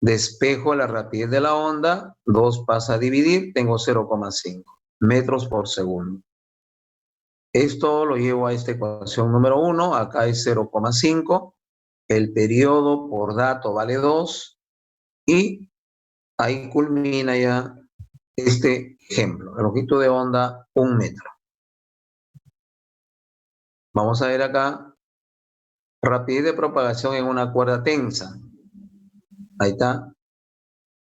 despejo la rapidez de la onda, 2 pasa a dividir, tengo 0,5 metros por segundo. Esto lo llevo a esta ecuación número 1, acá es 0,5, el periodo por dato vale 2, y ahí culmina ya este ejemplo, la longitud de onda 1 metro. Vamos a ver acá, rapidez de propagación en una cuerda tensa. Ahí está.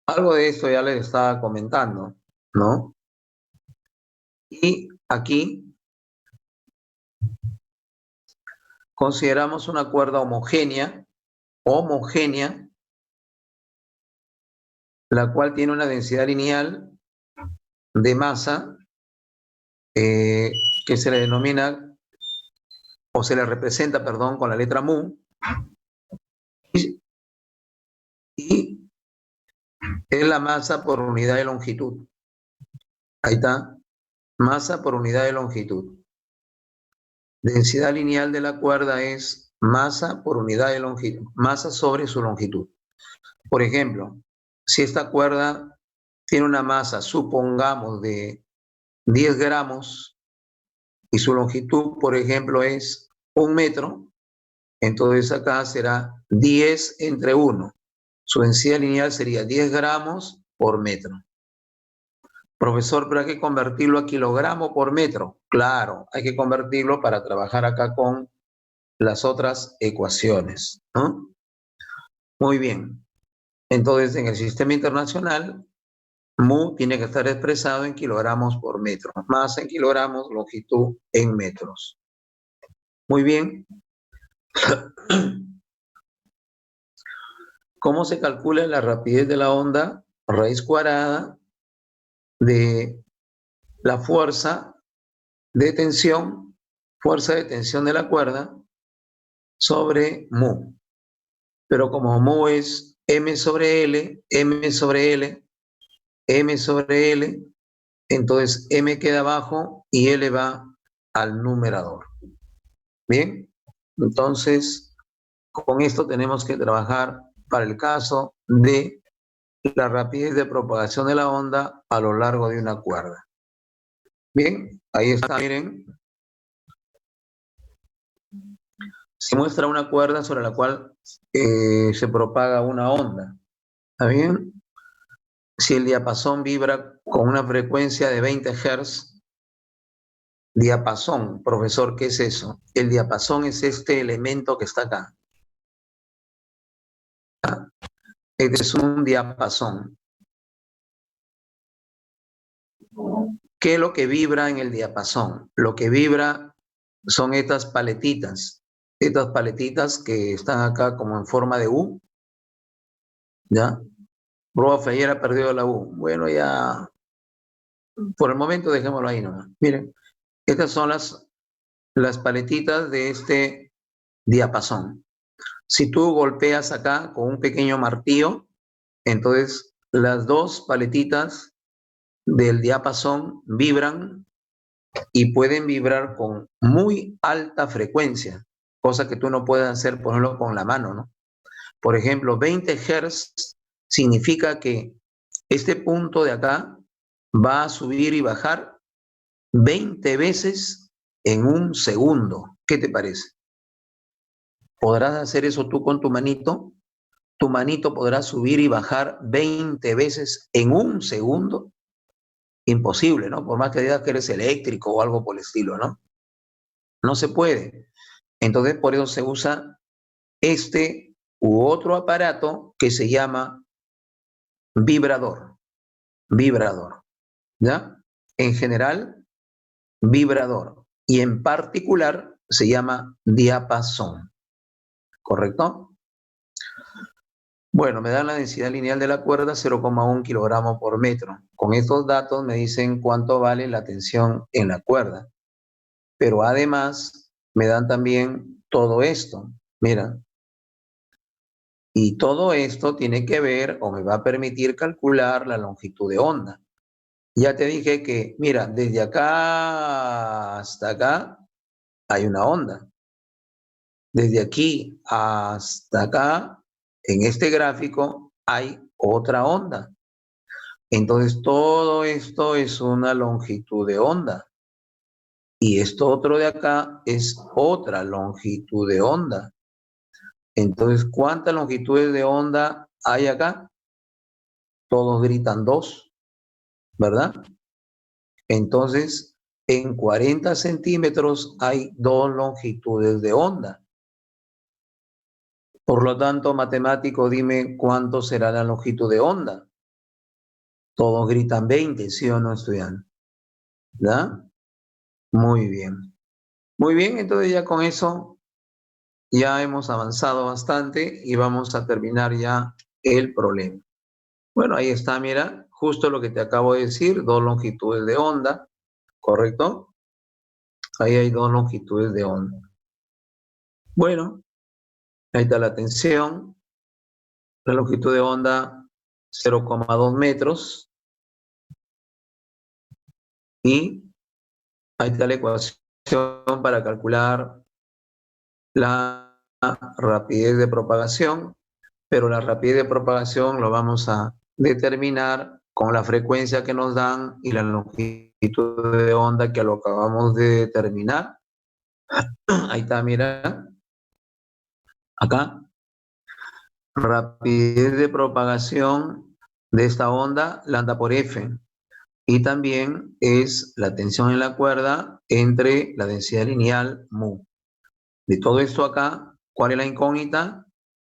Algo de esto ya les estaba comentando, ¿no? Y aquí consideramos una cuerda homogénea, la cual tiene una densidad lineal de masa que se le denomina, o se le representa, perdón, con la letra mu, y es la masa por unidad de longitud. Ahí está, masa por unidad de longitud. Densidad lineal de la cuerda es masa por unidad de longitud, masa sobre su longitud. Por ejemplo, si esta cuerda tiene una masa, supongamos, de 10 gramos y su longitud, por ejemplo, es 1 metro, entonces acá será 10 entre 1. Su densidad lineal sería 10 gramos por metro. Profesor, pero hay que convertirlo a kilogramo por metro. Claro, hay que convertirlo para trabajar acá con las otras ecuaciones, ¿no? Muy bien. Entonces, en el sistema internacional, mu tiene que estar expresado en kilogramos por metro. Masa en kilogramos, longitud en metros. Muy bien. ¿Cómo se calcula la rapidez de la onda? Raíz cuadrada de la fuerza de tensión de la cuerda sobre mu. Pero como mu es m sobre l, m sobre l, m sobre l, entonces m queda abajo y l va al numerador. Bien, entonces con esto tenemos que trabajar para el caso de la rapidez de propagación de la onda a lo largo de una cuerda. Bien, ahí está, miren. Se muestra una cuerda sobre la cual se propaga una onda. ¿Está bien? Si el diapasón vibra con una frecuencia de 20 Hz, diapasón, profesor, ¿qué es eso? El diapasón es este elemento que está acá. Este es un diapasón. ¿Qué es lo que vibra en el diapasón? Lo que vibra son estas paletitas que están acá como en forma de U, ¿ya? Profe, ayer ha perdido la U. Bueno, ya, por el momento dejémoslo ahí nomás. Miren, estas son las paletitas de este diapasón. Si tú golpeas acá con un pequeño martillo, entonces las dos paletitas del diapasón vibran y pueden vibrar con muy alta frecuencia, cosa que tú no puedes hacer, por ejemplo, con la mano, ¿no? Por ejemplo, 20 Hz significa que este punto de acá va a subir y bajar 20 veces en un segundo. ¿Qué te parece? ¿Podrás hacer eso tú con tu manito? Tu manito podrá subir y bajar 20 veces en un segundo. Imposible, ¿no? Por más que digas que eres eléctrico o algo por el estilo, ¿no? No se puede. Entonces, por eso se usa este u otro aparato que se llama vibrador. Vibrador, ¿ya? En general, vibrador. Y en particular, se llama diapasón. ¿Correcto? Bueno, me dan la densidad lineal de la cuerda 0,1 kilogramos por metro. Con estos datos me dicen cuánto vale la tensión en la cuerda. Pero además me dan también todo esto. Mira. Y todo esto tiene que ver o me va a permitir calcular la longitud de onda. Ya te dije que, mira, desde acá hasta acá hay una onda. Desde aquí hasta acá, en este gráfico, hay otra onda. Entonces, todo esto es una longitud de onda. Y esto otro de acá es otra longitud de onda. Entonces, ¿cuántas longitudes de onda hay acá? Todos gritan 2, ¿verdad? Entonces, en 40 centímetros hay 2 longitudes de onda. Por lo tanto, matemático, dime cuánto será la longitud de onda. Todos gritan 20, ¿sí o no, estudiante? ¿Verdad? Muy bien. Muy bien, entonces ya con eso ya hemos avanzado bastante y vamos a terminar ya el problema. Bueno, ahí está, mira, justo lo que te acabo de decir, 2 longitudes de onda, ¿correcto? Ahí hay 2 longitudes de onda. Bueno, ahí está la tensión, la longitud de onda 0,2 metros y ahí está la ecuación para calcular la rapidez de propagación, pero la rapidez de propagación lo vamos a determinar con la frecuencia que nos dan y la longitud de onda que lo acabamos de determinar. Ahí está, mira, acá. Rapidez de propagación de esta onda, lambda por F. Y también es la tensión en la cuerda entre la densidad lineal mu. De todo esto acá, ¿cuál es la incógnita?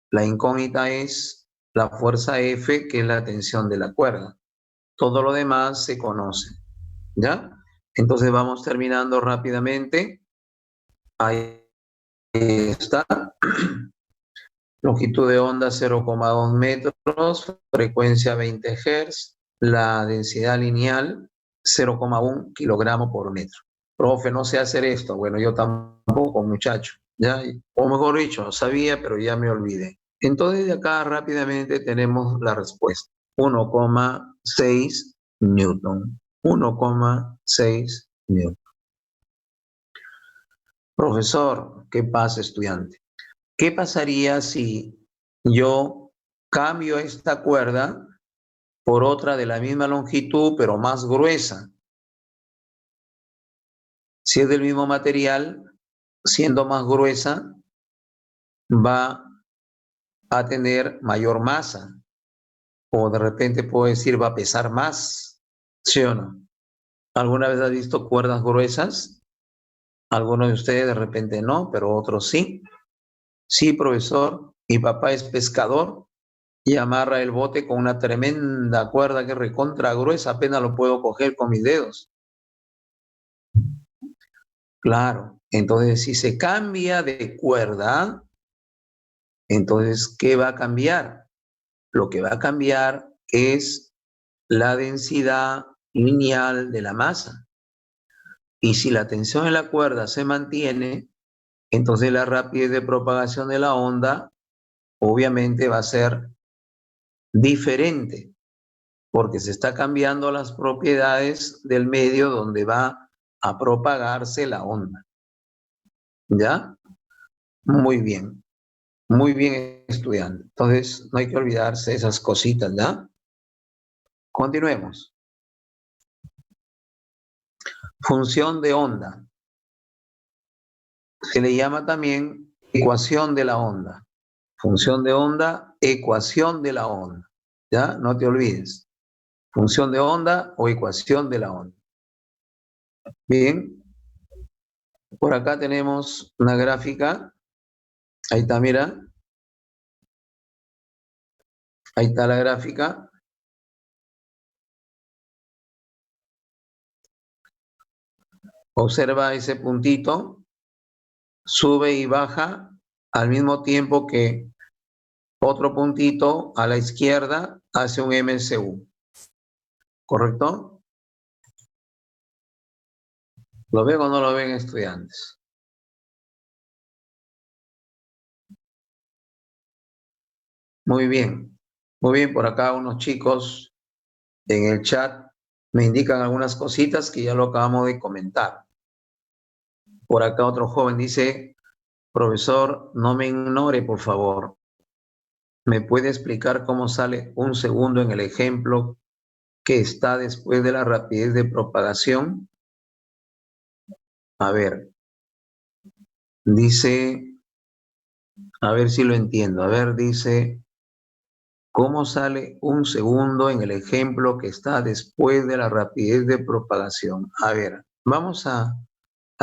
La incógnita es la fuerza F, que es la tensión de la cuerda. Todo lo demás se conoce, ¿ya? Entonces vamos terminando rápidamente. Ahí está. Longitud de onda 0,2 metros, frecuencia 20 Hz, la densidad lineal 0,1 kilogramos por metro. Profe, no sé hacer esto. Bueno, yo tampoco, muchacho. ¿Ya? O mejor dicho, sabía, pero ya me olvidé. Entonces, de acá rápidamente tenemos la respuesta. 1,6 Newton. 1,6 Newton. Profesor, ¿qué pasa, estudiante? ¿Qué pasaría si yo cambio esta cuerda por otra de la misma longitud, pero más gruesa? Si es del mismo material, siendo más gruesa, va a tener mayor masa. O de repente puedo decir, va a pesar más. ¿Sí o no? ¿Alguna vez has visto cuerdas gruesas? Algunos de ustedes de repente no, pero otros sí. Sí, profesor, mi papá es pescador y amarra el bote con una tremenda cuerda que es recontra gruesa, apenas lo puedo coger con mis dedos. Claro. Entonces, si se cambia de cuerda, entonces, ¿qué va a cambiar? Lo que va a cambiar es la densidad lineal de la masa. Y si la tensión en la cuerda se mantiene, entonces la rapidez de propagación de la onda obviamente va a ser diferente, porque se está cambiando las propiedades del medio donde va a propagarse la onda. ¿Ya? Muy bien estudiante. Entonces, no hay que olvidarse esas cositas, ¿ya? Continuemos. Función de onda. Se le llama también ecuación de la onda. Función de onda, ecuación de la onda. ¿Ya? No te olvides. Función de onda o ecuación de la onda. Bien. Por acá tenemos una gráfica. Ahí está, mira. Ahí está la gráfica. Observa ese puntito. Sube y baja al mismo tiempo que otro puntito a la izquierda hace un MCU. ¿Correcto? ¿Lo ven o no lo ven, estudiantes? Muy bien. Muy bien, por acá unos chicos en el chat me indican algunas cositas que ya lo acabamos de comentar. Por acá otro joven dice, profesor, no me ignore, por favor. ¿Me puede explicar cómo sale un segundo en el ejemplo que está después de la rapidez de propagación? A ver, dice, a ver si lo entiendo. A ver, dice, ¿cómo sale un segundo en el ejemplo que está después de la rapidez de propagación? A ver, vamos a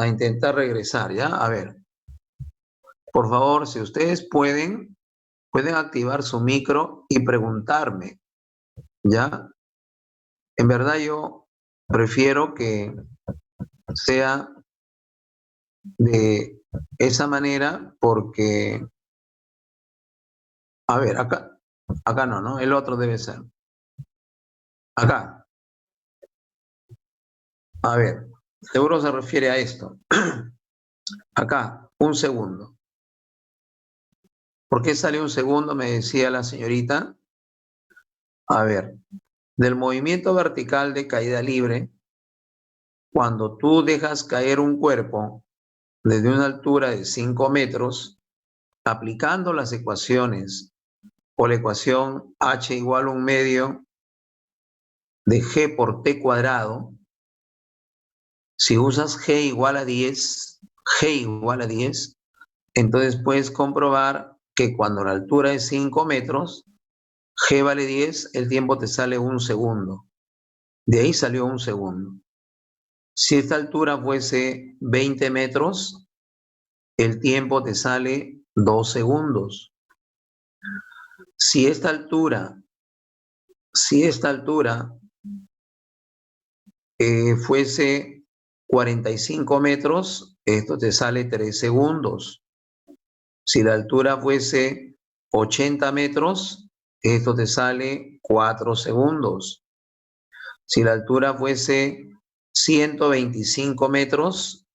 intentar regresar, ¿ya? A ver, por favor, si ustedes pueden activar su micro y preguntarme, ¿ya? En verdad yo prefiero que sea de esa manera porque, a ver, acá no, ¿no? El otro debe ser. Acá. A ver, seguro se refiere a esto. Acá, un segundo. ¿Por qué sale un segundo? Me decía la señorita. A ver, del movimiento vertical de caída libre, cuando tú dejas caer un cuerpo desde una altura de 5 metros, aplicando las ecuaciones o la ecuación h igual a 1/2 de g por t cuadrado, si usas g igual a 10, entonces puedes comprobar que cuando la altura es 5 metros, g vale 10, el tiempo te sale 1 segundo. De ahí salió 1 segundo. Si esta altura fuese 20 metros, el tiempo te sale 2 segundos. Si esta altura fuese 45 metros, esto te sale 3 segundos. Si la altura fuese 80 metros, esto te sale 4 segundos. Si la altura fuese 125 metros,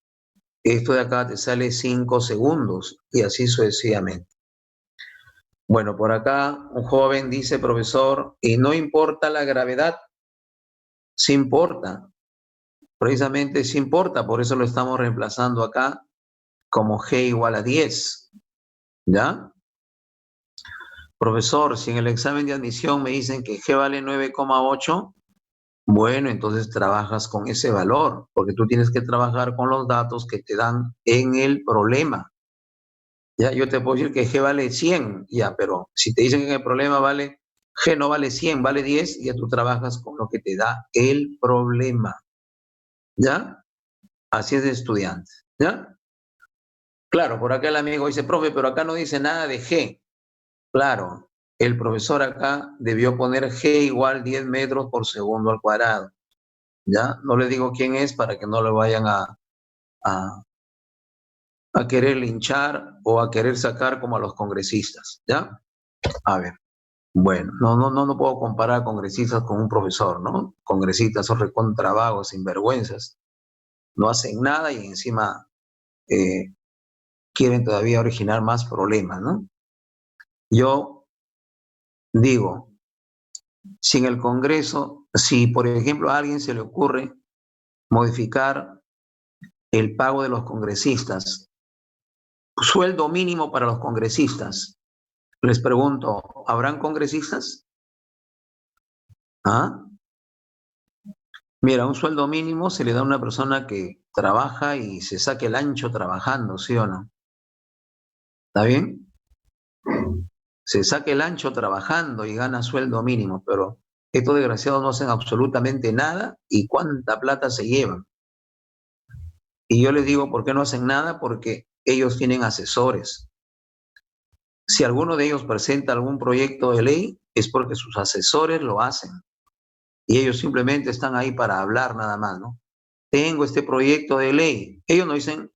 esto de acá te sale 5 segundos y así sucesivamente. Bueno, por acá un joven dice, profesor, y no importa la gravedad. Sí importa, precisamente sí importa, por eso lo estamos reemplazando acá como g igual a 10, ¿ya? Profesor, si en el examen de admisión me dicen que g vale 9,8, bueno, entonces trabajas con ese valor, porque tú tienes que trabajar con los datos que te dan en el problema. Ya, yo te puedo decir que g vale 100, ya, pero si te dicen que en el problema vale, g no vale 100, vale 10, ya tú trabajas con lo que te da el problema. ¿Ya? Así es de estudiante. ¿Ya? Claro, por acá el amigo dice, profe, pero acá no dice nada de g. Claro, el profesor acá debió poner g igual 10 metros por segundo al cuadrado. ¿Ya? No le digo quién es para que no le vayan a a querer linchar o a querer sacar como a los congresistas, ¿ya? A ver, bueno, no puedo comparar congresistas con un profesor, ¿no? Congresistas son recontravagos, sinvergüenzas, no hacen nada y encima quieren todavía originar más problemas, ¿no? Yo digo, si en el Congreso, si por ejemplo a alguien se le ocurre modificar el pago de los congresistas, sueldo mínimo para los congresistas, les pregunto, ¿habrán congresistas? ¿Ah? Mira, un sueldo mínimo se le da a una persona que trabaja y se saque el ancho trabajando, ¿sí o no? ¿Está bien? Se saque el ancho trabajando y gana sueldo mínimo, pero estos desgraciados no hacen absolutamente nada y cuánta plata se llevan. Y yo les digo, ¿por qué no hacen nada? Porque ellos tienen asesores. Si alguno de ellos presenta algún proyecto de ley, es porque sus asesores lo hacen. Y ellos simplemente están ahí para hablar nada más, ¿no? Tengo este proyecto de ley. Ellos no dicen,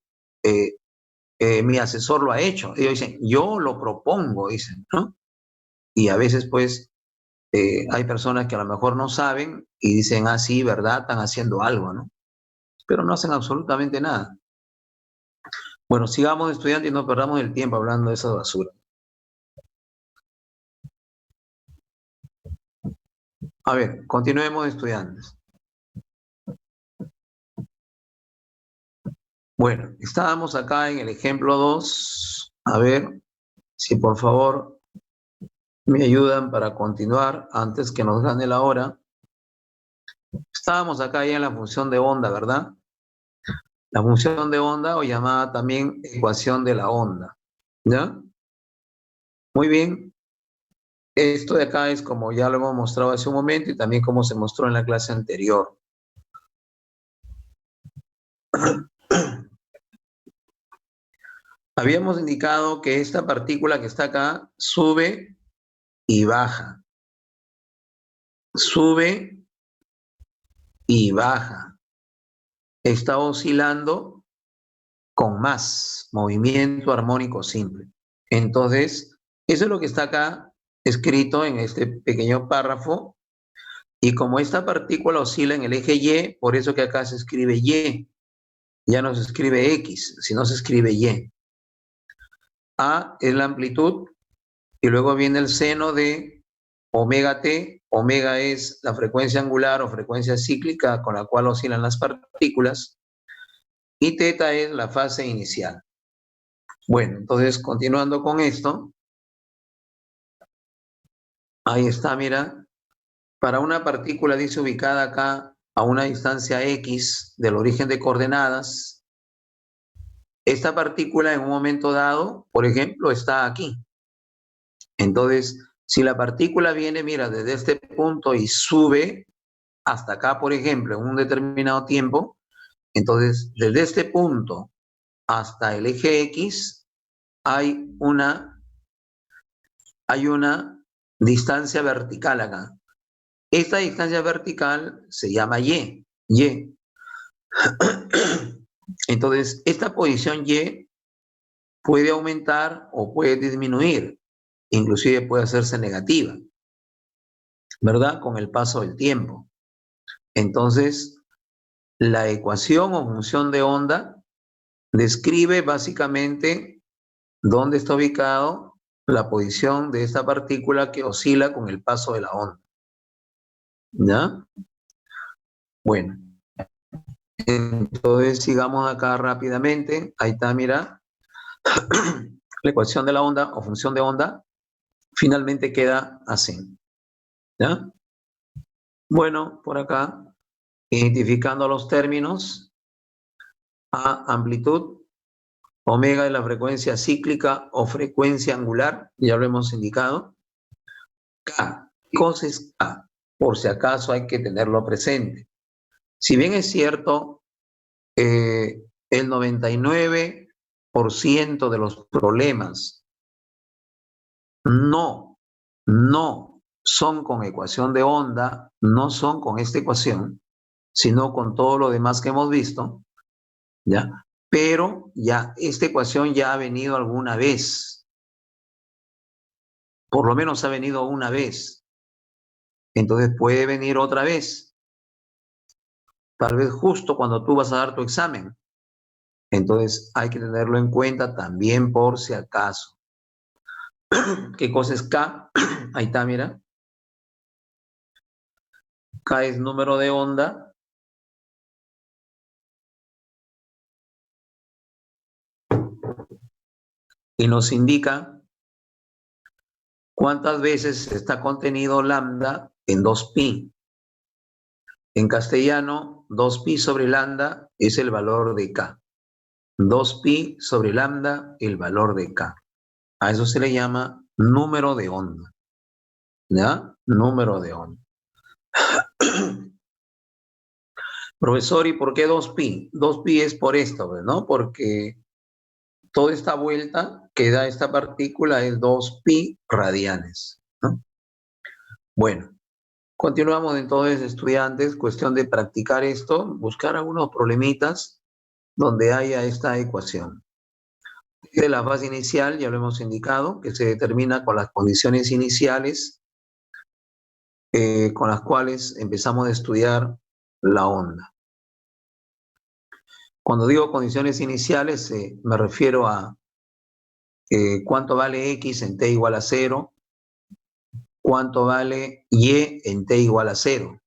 mi asesor lo ha hecho. Ellos dicen, yo lo propongo, dicen, ¿no? Y a veces, pues, hay personas que a lo mejor no saben y dicen, ah, sí, ¿verdad? Están haciendo algo, ¿no? Pero no hacen absolutamente nada. Bueno, sigamos estudiando y no perdamos el tiempo hablando de esa basura. A ver, continuemos estudiantes. Bueno, estábamos acá en el ejemplo 2. A ver si por favor me ayudan para continuar antes que nos gane la hora. Estábamos acá ya en la función de onda, ¿verdad? La función de onda o llamada también ecuación de la onda, ¿ya? Muy bien. Esto de acá es como ya lo hemos mostrado hace un momento y también como se mostró en la clase anterior. Habíamos indicado que esta partícula que está acá sube y baja. Sube y baja. Está oscilando con más movimiento armónico simple. Entonces, eso es lo que está acá escrito en este pequeño párrafo. Y como esta partícula oscila en el eje Y, por eso que acá se escribe Y. Ya no se escribe X, sino se escribe Y. A es la amplitud y luego viene el seno de omega t. Omega es la frecuencia angular o frecuencia cíclica con la cual oscilan las partículas. Y teta es la fase inicial. Bueno, entonces continuando con esto, ahí está, mira, para una partícula dice ubicada acá a una distancia X del origen de coordenadas, esta partícula en un momento dado, por ejemplo, está aquí. Entonces, si la partícula viene, mira, desde este punto y sube hasta acá, por ejemplo, en un determinado tiempo, entonces, desde este punto hasta el eje X hay una distancia vertical acá. Esta distancia vertical se llama Y. Y. Entonces, esta posición Y puede aumentar o puede disminuir, inclusive puede hacerse negativa, ¿verdad? Con el paso del tiempo. Entonces, la ecuación o función de onda describe básicamente dónde está ubicado la posición de esta partícula que oscila con el paso de la onda. ¿Ya? Bueno. Entonces, sigamos acá rápidamente. Ahí está, mira. La ecuación de la onda o función de onda finalmente queda así. ¿Ya? Bueno, por acá, identificando los términos, A, amplitud, omega es la frecuencia cíclica o frecuencia angular, ya lo hemos indicado. K, ¿qué cosa es K? Por si acaso hay que tenerlo presente. Si bien es cierto, el 99% de los problemas no son con ecuación de onda, no son con esta ecuación, sino con todo lo demás que hemos visto, ¿ya? pero ya esta ecuación ya ha venido alguna vez. Por lo menos ha venido una vez. Entonces puede venir otra vez. Tal vez justo cuando tú vas a dar tu examen. Entonces hay que tenerlo en cuenta también por si acaso. ¿Qué cosa es K? Ahí está, mira. K es número de onda. Y nos indica cuántas veces está contenido lambda en 2pi. En castellano, 2pi sobre lambda es el valor de K. 2pi sobre lambda, el valor de K. A eso se le llama número de onda. ¿Ya? Número de onda. Profesor, ¿y por qué 2pi? 2pi es por esto, ¿no? Porque toda esta vuelta que da esta partícula es 2pi radianes, ¿no? Bueno, continuamos entonces, estudiantes, cuestión de practicar esto, buscar algunos problemitas donde haya esta ecuación. De la fase inicial, ya lo hemos indicado, que se determina con las condiciones iniciales con las cuales empezamos a estudiar la onda. Cuando digo condiciones iniciales, me refiero a cuánto vale x en t igual a 0, cuánto vale y en t igual a 0,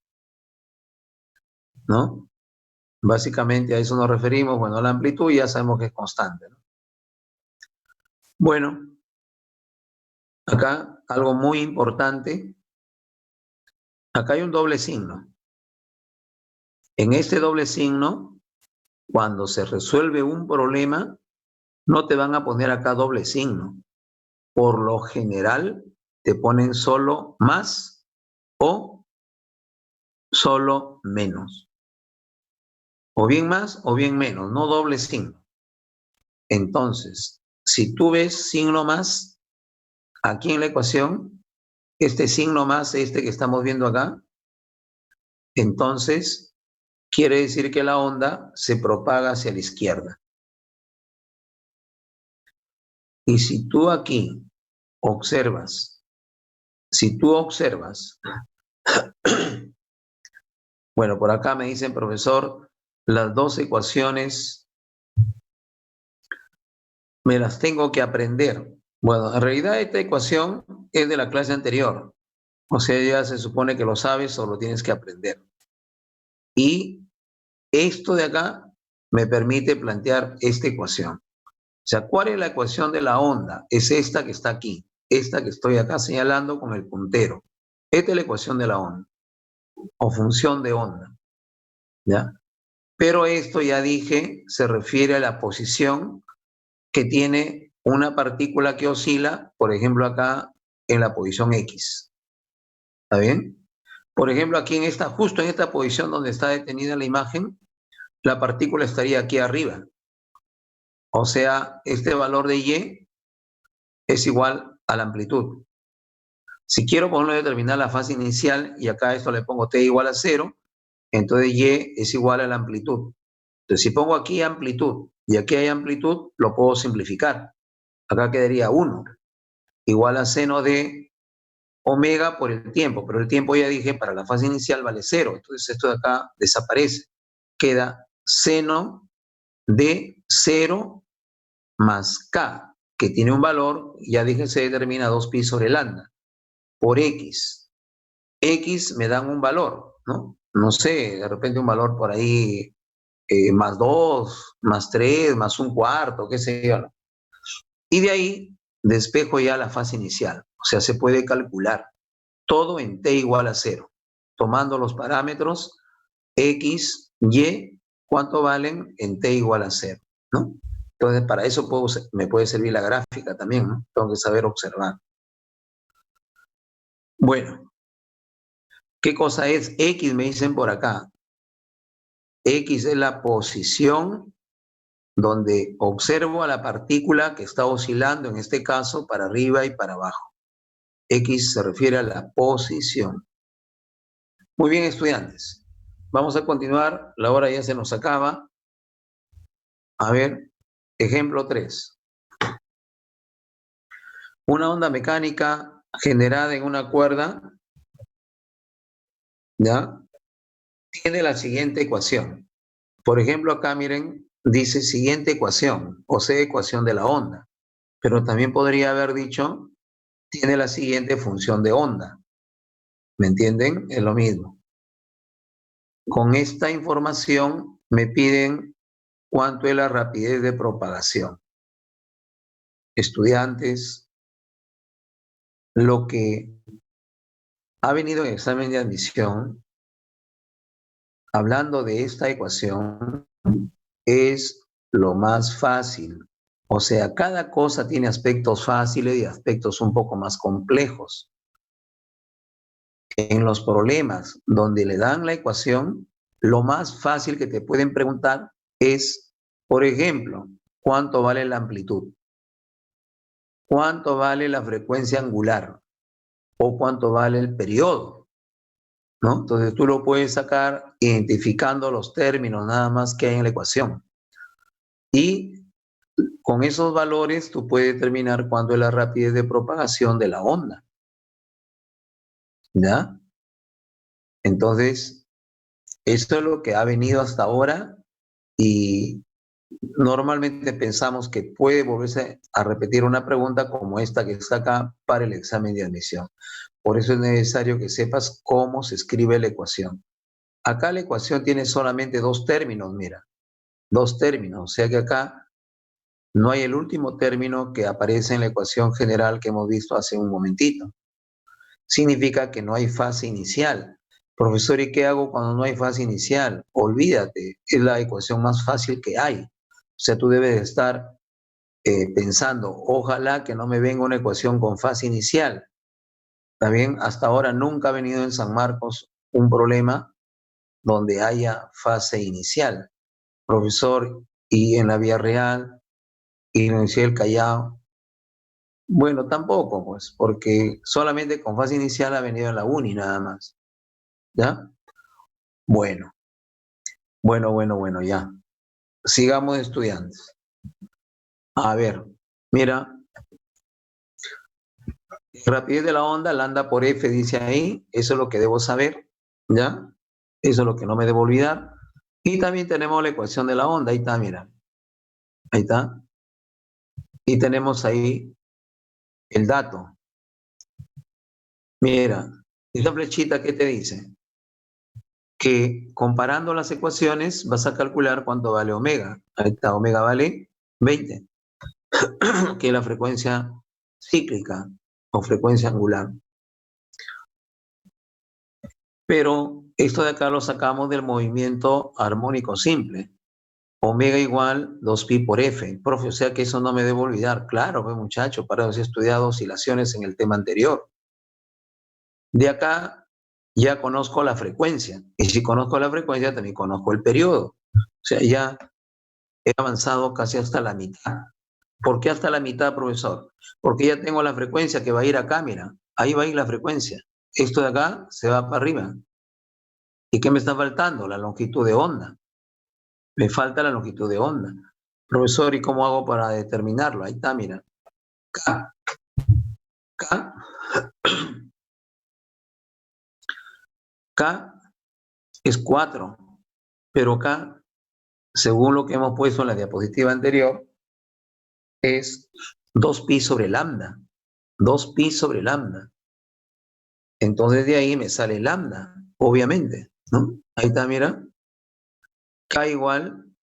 ¿no? Básicamente a eso nos referimos. Bueno, la amplitud ya sabemos que es constante, ¿no? Bueno, acá algo muy importante. Acá hay un doble signo. En este doble signo, cuando se resuelve un problema, no te van a poner acá doble signo. Por lo general, te ponen solo más o solo menos. O bien más o bien menos, no doble signo. Entonces, si tú ves signo más aquí en la ecuación, este signo más, este que estamos viendo acá, entonces quiere decir que la onda se propaga hacia la izquierda. Y si tú aquí observas, bueno, por acá me dicen, profesor, las dos ecuaciones me las tengo que aprender. Bueno, en realidad esta ecuación es de la clase anterior. O sea, ya se supone que lo sabes o lo tienes que aprender. Y esto de acá me permite plantear esta ecuación. O sea, ¿cuál es la ecuación de la onda? Es esta que está aquí, esta que estoy acá señalando con el puntero. Esta es la ecuación de la onda, o función de onda, ¿ya? Pero esto, ya dije, se refiere a la posición que tiene una partícula que oscila, por ejemplo, acá en la posición X. ¿Está bien? Por ejemplo, aquí en esta, justo en esta posición donde está detenida la imagen, la partícula estaría aquí arriba. O sea, este valor de Y es igual a la amplitud. Si quiero ponerlo determinar la fase inicial, y acá esto le pongo t igual a 0, entonces Y es igual a la amplitud. Entonces, si pongo aquí amplitud y aquí hay amplitud, lo puedo simplificar. Acá quedaría 1, igual a seno de omega por el tiempo, pero el tiempo, ya dije, para la fase inicial vale 0, entonces esto de acá desaparece. Queda seno de 0 más k, que tiene un valor, ya dije, se determina 2pi sobre lambda, por x. X me dan un valor, ¿no? No sé, de repente un valor por ahí, más 2, más 3, más un cuarto, qué sé yo, ¿no? Y de ahí despejo ya la fase inicial. O sea, se puede calcular todo en t igual a 0, tomando los parámetros x, y, cuánto valen en t igual a 0, ¿no? Entonces, para eso me puede servir la gráfica también, ¿no? Tengo que saber observar. Bueno, ¿qué cosa es x? Me dicen por acá. X es la posición donde observo a la partícula que está oscilando, en este caso, para arriba y para abajo. X se refiere a la posición. Muy bien, estudiantes. Vamos a continuar. La hora ya se nos acaba. A ver, ejemplo 3. Una onda mecánica generada en una cuerda, ¿ya? Tiene la siguiente ecuación. Por ejemplo, acá miren, dice siguiente ecuación, o sea, ecuación de la onda. Pero también podría haber dicho, tiene la siguiente función de onda. ¿Me entienden? Es lo mismo. Con esta información me piden cuánto es la rapidez de propagación. Estudiantes, lo que ha venido en examen de admisión, hablando de esta ecuación, es lo más fácil. O sea, cada cosa tiene aspectos fáciles y aspectos un poco más complejos. En los problemas donde le dan la ecuación, lo más fácil que te pueden preguntar es, por ejemplo, ¿cuánto vale la amplitud? ¿Cuánto vale la frecuencia angular? ¿O cuánto vale el periodo? ¿No? Entonces tú lo puedes sacar identificando los términos nada más que hay en la ecuación. Y con esos valores tú puedes determinar cuánto es la rapidez de propagación de la onda. ¿Ya? Entonces, esto es lo que ha venido hasta ahora y normalmente pensamos que puede volverse a repetir una pregunta como esta que está acá para el examen de admisión. Por eso es necesario que sepas cómo se escribe la ecuación. Acá la ecuación tiene solamente dos términos, mira. Dos términos, o sea que acá no hay el último término que aparece en la ecuación general que hemos visto hace un momentito. Significa que no hay fase inicial. Profesor, ¿y qué hago cuando no hay fase inicial? Olvídate, es la ecuación más fácil que hay. O sea, tú debes estar pensando, ojalá que no me venga una ecuación con fase inicial. También hasta ahora nunca ha venido en San Marcos un problema donde haya fase inicial. Profesor, y en la Vía Real, y en la Universidad del Callao, bueno, tampoco, pues, porque solamente con fase inicial ha venido en la UNI nada más. ¿Ya? Bueno, ya. Sigamos estudiantes. A ver, mira, rapidez de la onda, lambda por F dice ahí, eso es lo que debo saber, ¿ya? Eso es lo que no me debo olvidar. Y también tenemos la ecuación de la onda, ahí está, mira. Ahí está. Y tenemos ahí el dato. Mira, esta flechita, ¿qué te dice? Que comparando las ecuaciones vas a calcular cuánto vale omega. Ahí está, omega vale 20, que es la frecuencia cíclica o frecuencia angular. Pero esto de acá lo sacamos del movimiento armónico simple. Omega igual 2pi por F. Profe, o sea que eso no me debo olvidar. Claro, pues muchacho, para eso he estudiado oscilaciones en el tema anterior. De acá ya conozco la frecuencia. Y si conozco la frecuencia, también conozco el periodo. O sea, ya he avanzado casi hasta la mitad. ¿Por qué hasta la mitad, profesor? Porque ya tengo la frecuencia que va a ir acá, mira. Ahí va a ir la frecuencia. Esto de acá se va para arriba. ¿Y qué me está faltando? La longitud de onda. Me falta la longitud de onda. Profesor, ¿y cómo hago para determinarlo? Ahí está, mira. K. K. K es 4. Pero K, según lo que hemos puesto en la diapositiva anterior, es 2pi sobre lambda. 2pi sobre lambda. Entonces de ahí me sale lambda, obviamente, ¿no? Ahí está, mira. K igual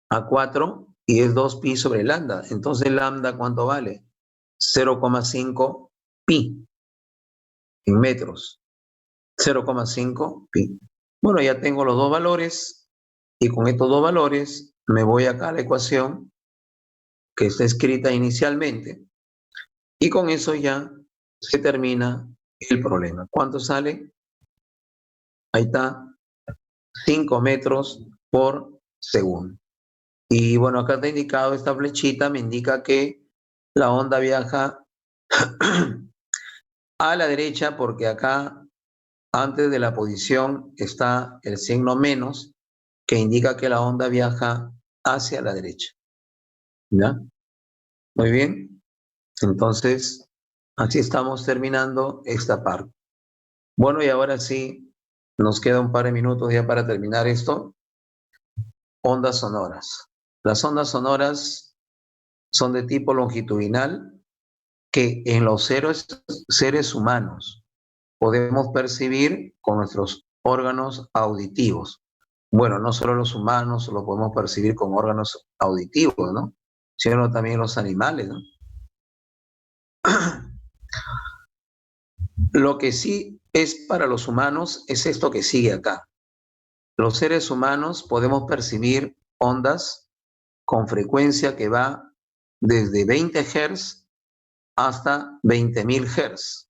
a 4 y es 2pi sobre lambda. Entonces lambda, ¿cuánto vale? 0,5 pi en metros. 0,5 pi. Bueno, ya tengo los dos valores y con estos dos valores me voy acá a la ecuación que está escrita inicialmente y con eso ya se termina el problema. ¿Cuánto sale? Ahí está, 5 metros por segundo. Y bueno, acá está indicado, esta flechita me indica que la onda viaja a la derecha porque acá antes de la posición está el signo menos que indica que la onda viaja hacia la derecha. ¿Ya? Muy bien. Entonces, así estamos terminando esta parte. Bueno, y ahora sí, nos queda un par de minutos ya para terminar esto. Ondas sonoras. Las ondas sonoras son de tipo longitudinal que en los seres humanos podemos percibir con nuestros órganos auditivos. Bueno, no solo los humanos lo podemos percibir con órganos auditivos, ¿no? Sino también los animales, ¿no? Lo que sí es para los humanos es esto que sigue acá. Los seres humanos podemos percibir ondas con frecuencia que va desde 20 Hz hasta 20.000 Hz.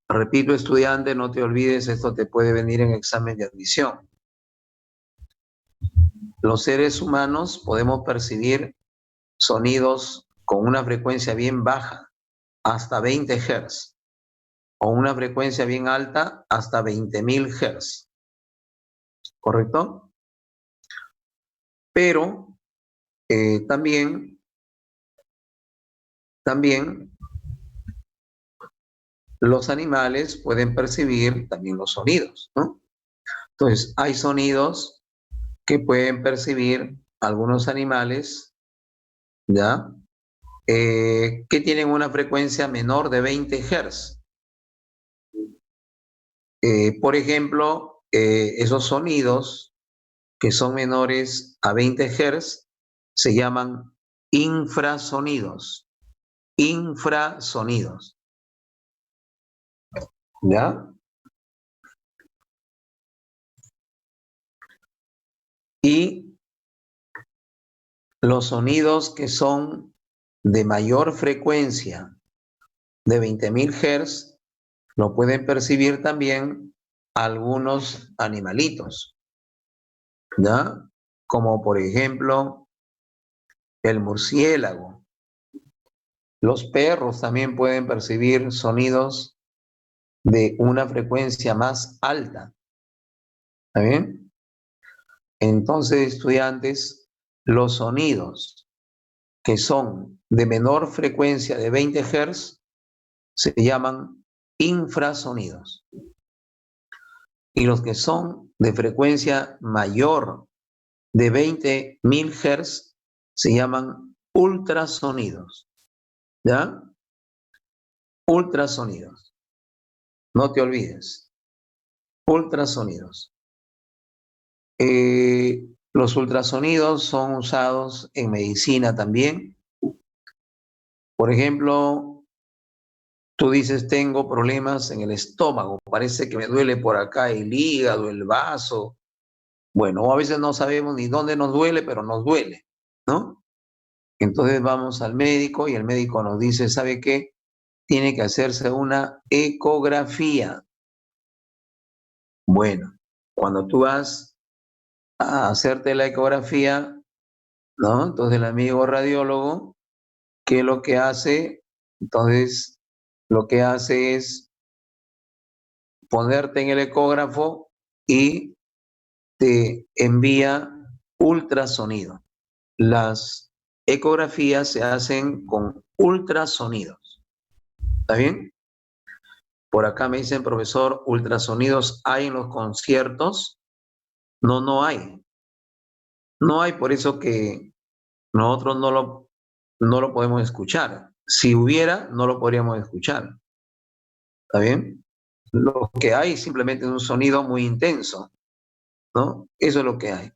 Repito, estudiante, no te olvides, esto te puede venir en examen de admisión. Los seres humanos podemos percibir sonidos con una frecuencia bien baja, hasta 20 Hz, o una frecuencia bien alta, hasta 20.000 Hz. ¿Correcto? Pero también los animales pueden percibir también los sonidos, ¿no? Entonces, hay sonidos que pueden percibir algunos animales, ¿ya? Que tienen una frecuencia menor de 20 Hz. Por ejemplo, esos sonidos que son menores a 20 Hz se llaman infrasonidos. Infrasonidos. ¿Ya? Y los sonidos que son de mayor frecuencia, de 20.000 Hz, lo pueden percibir también algunos animalitos, ¿ya? Como por ejemplo el murciélago. Los perros también pueden percibir sonidos de una frecuencia más alta. ¿Está bien? Entonces, estudiantes, los sonidos que son de menor frecuencia de 20 Hz se llaman infrasonidos. Y los que son de frecuencia mayor de 20.000 Hz se llaman ultrasonidos. ¿Ya? Ultrasonidos. No te olvides. Ultrasonidos. Los ultrasonidos son usados en medicina también. Por ejemplo, tú dices, tengo problemas en el estómago, parece que me duele por acá el hígado, el vaso. Bueno, a veces no sabemos ni dónde nos duele, pero nos duele, ¿no? Entonces vamos al médico y el médico nos dice, ¿sabe qué? Tiene que hacerse una ecografía. Bueno, cuando tú vas a hacerte la ecografía, ¿no? Entonces el amigo radiólogo, ¿qué es lo que hace? Entonces, lo que hace es ponerte en el ecógrafo y te envía ultrasonido. Las ecografías se hacen con ultrasonidos. ¿Está bien? Por acá me dicen, profesor, ultrasonidos hay en los conciertos. No, no hay. No hay, por eso que nosotros no lo podemos escuchar. Si hubiera, no lo podríamos escuchar. ¿Está bien? Lo que hay simplemente es un sonido muy intenso, ¿no? Eso es lo que hay.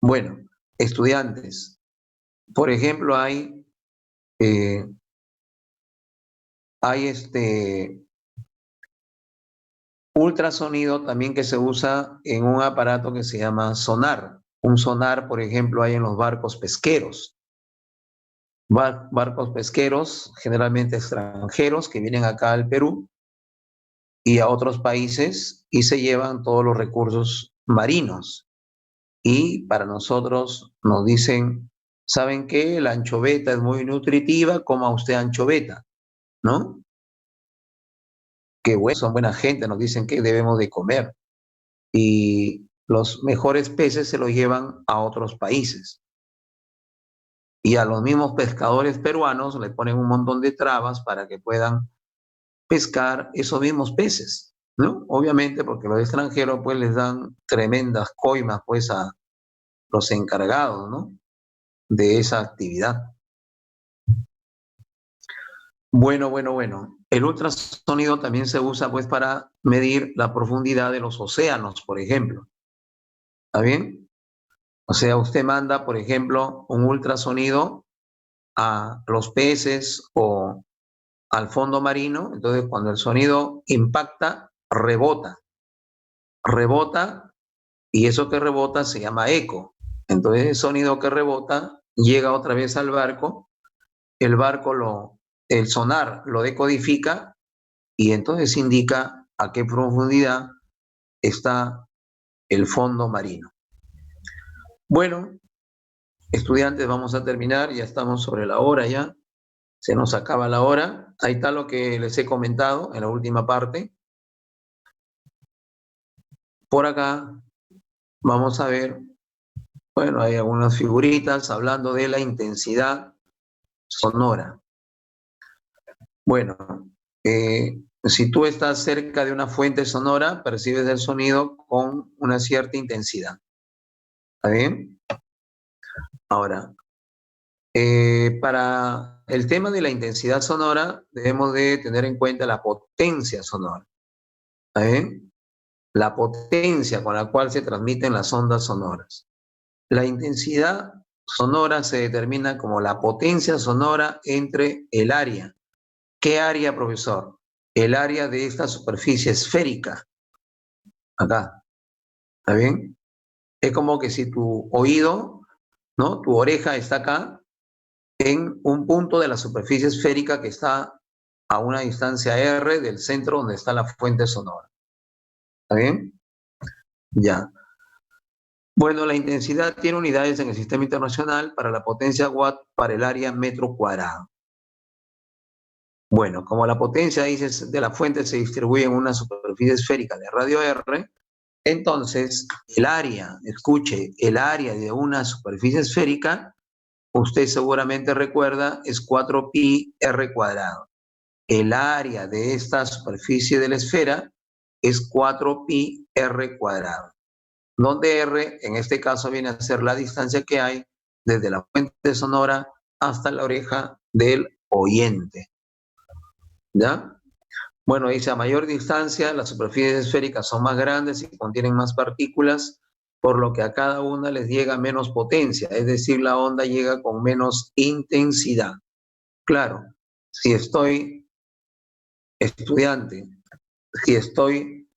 Bueno, estudiantes, por ejemplo, hay ultrasonido también que se usa en un aparato que se llama sonar. Un sonar, por ejemplo, hay en los barcos pesqueros. Barcos pesqueros, generalmente extranjeros, que vienen acá al Perú y a otros países y se llevan todos los recursos marinos. Y para nosotros nos dicen, ¿saben qué? La anchoveta es muy nutritiva, coma usted anchoveta, ¿no? Que bueno, son buena gente, nos dicen que debemos de comer. Y los mejores peces se los llevan a otros países. Y a los mismos pescadores peruanos le ponen un montón de trabas para que puedan pescar esos mismos peces, ¿no? Obviamente porque los extranjeros pues les dan tremendas coimas pues a los encargados, ¿no?, de esa actividad. Bueno. El ultrasonido también se usa pues para medir la profundidad de los océanos, por ejemplo. ¿Está bien? O sea, usted manda, por ejemplo, un ultrasonido a los peces o al fondo marino, entonces cuando el sonido impacta, rebota, y eso que rebota se llama eco. Entonces el sonido que rebota llega otra vez al barco, el sonar lo decodifica y entonces indica a qué profundidad está el fondo marino. Bueno, estudiantes, vamos a terminar, ya estamos sobre la hora ya, se nos acaba la hora. Ahí está lo que les he comentado en la última parte. Por acá vamos a ver, bueno, hay algunas figuritas hablando de la intensidad sonora. Bueno, si tú estás cerca de una fuente sonora, percibes el sonido con una cierta intensidad. ¿Está bien? Ahora, para el tema de la intensidad sonora, debemos de tener en cuenta la potencia sonora. ¿Está bien? La potencia con la cual se transmiten las ondas sonoras. La intensidad sonora se determina como la potencia sonora entre el área. ¿Qué área, profesor? El área de esta superficie esférica. Acá. ¿Está bien? Es como que si tu oído, ¿no?, tu oreja está acá en un punto de la superficie esférica que está a una distancia R del centro donde está la fuente sonora. ¿Está bien? Ya. Bueno, la intensidad tiene unidades en el sistema internacional para la potencia watt para el área metro cuadrado. Bueno, como la potencia de la fuente se distribuye en una superficie esférica de radio R, entonces el área, escuche, el área de una superficie esférica, usted seguramente recuerda, es 4pi r cuadrado. El área de esta superficie de la esfera es 4pi r cuadrado, donde r en este caso viene a ser la distancia que hay desde la fuente sonora hasta la oreja del oyente. ¿Ya? Bueno, dice, a mayor distancia las superficies esféricas son más grandes y contienen más partículas, por lo que a cada una les llega menos potencia, es decir, la onda llega con menos intensidad. Claro, si estoy estudiante, si estoy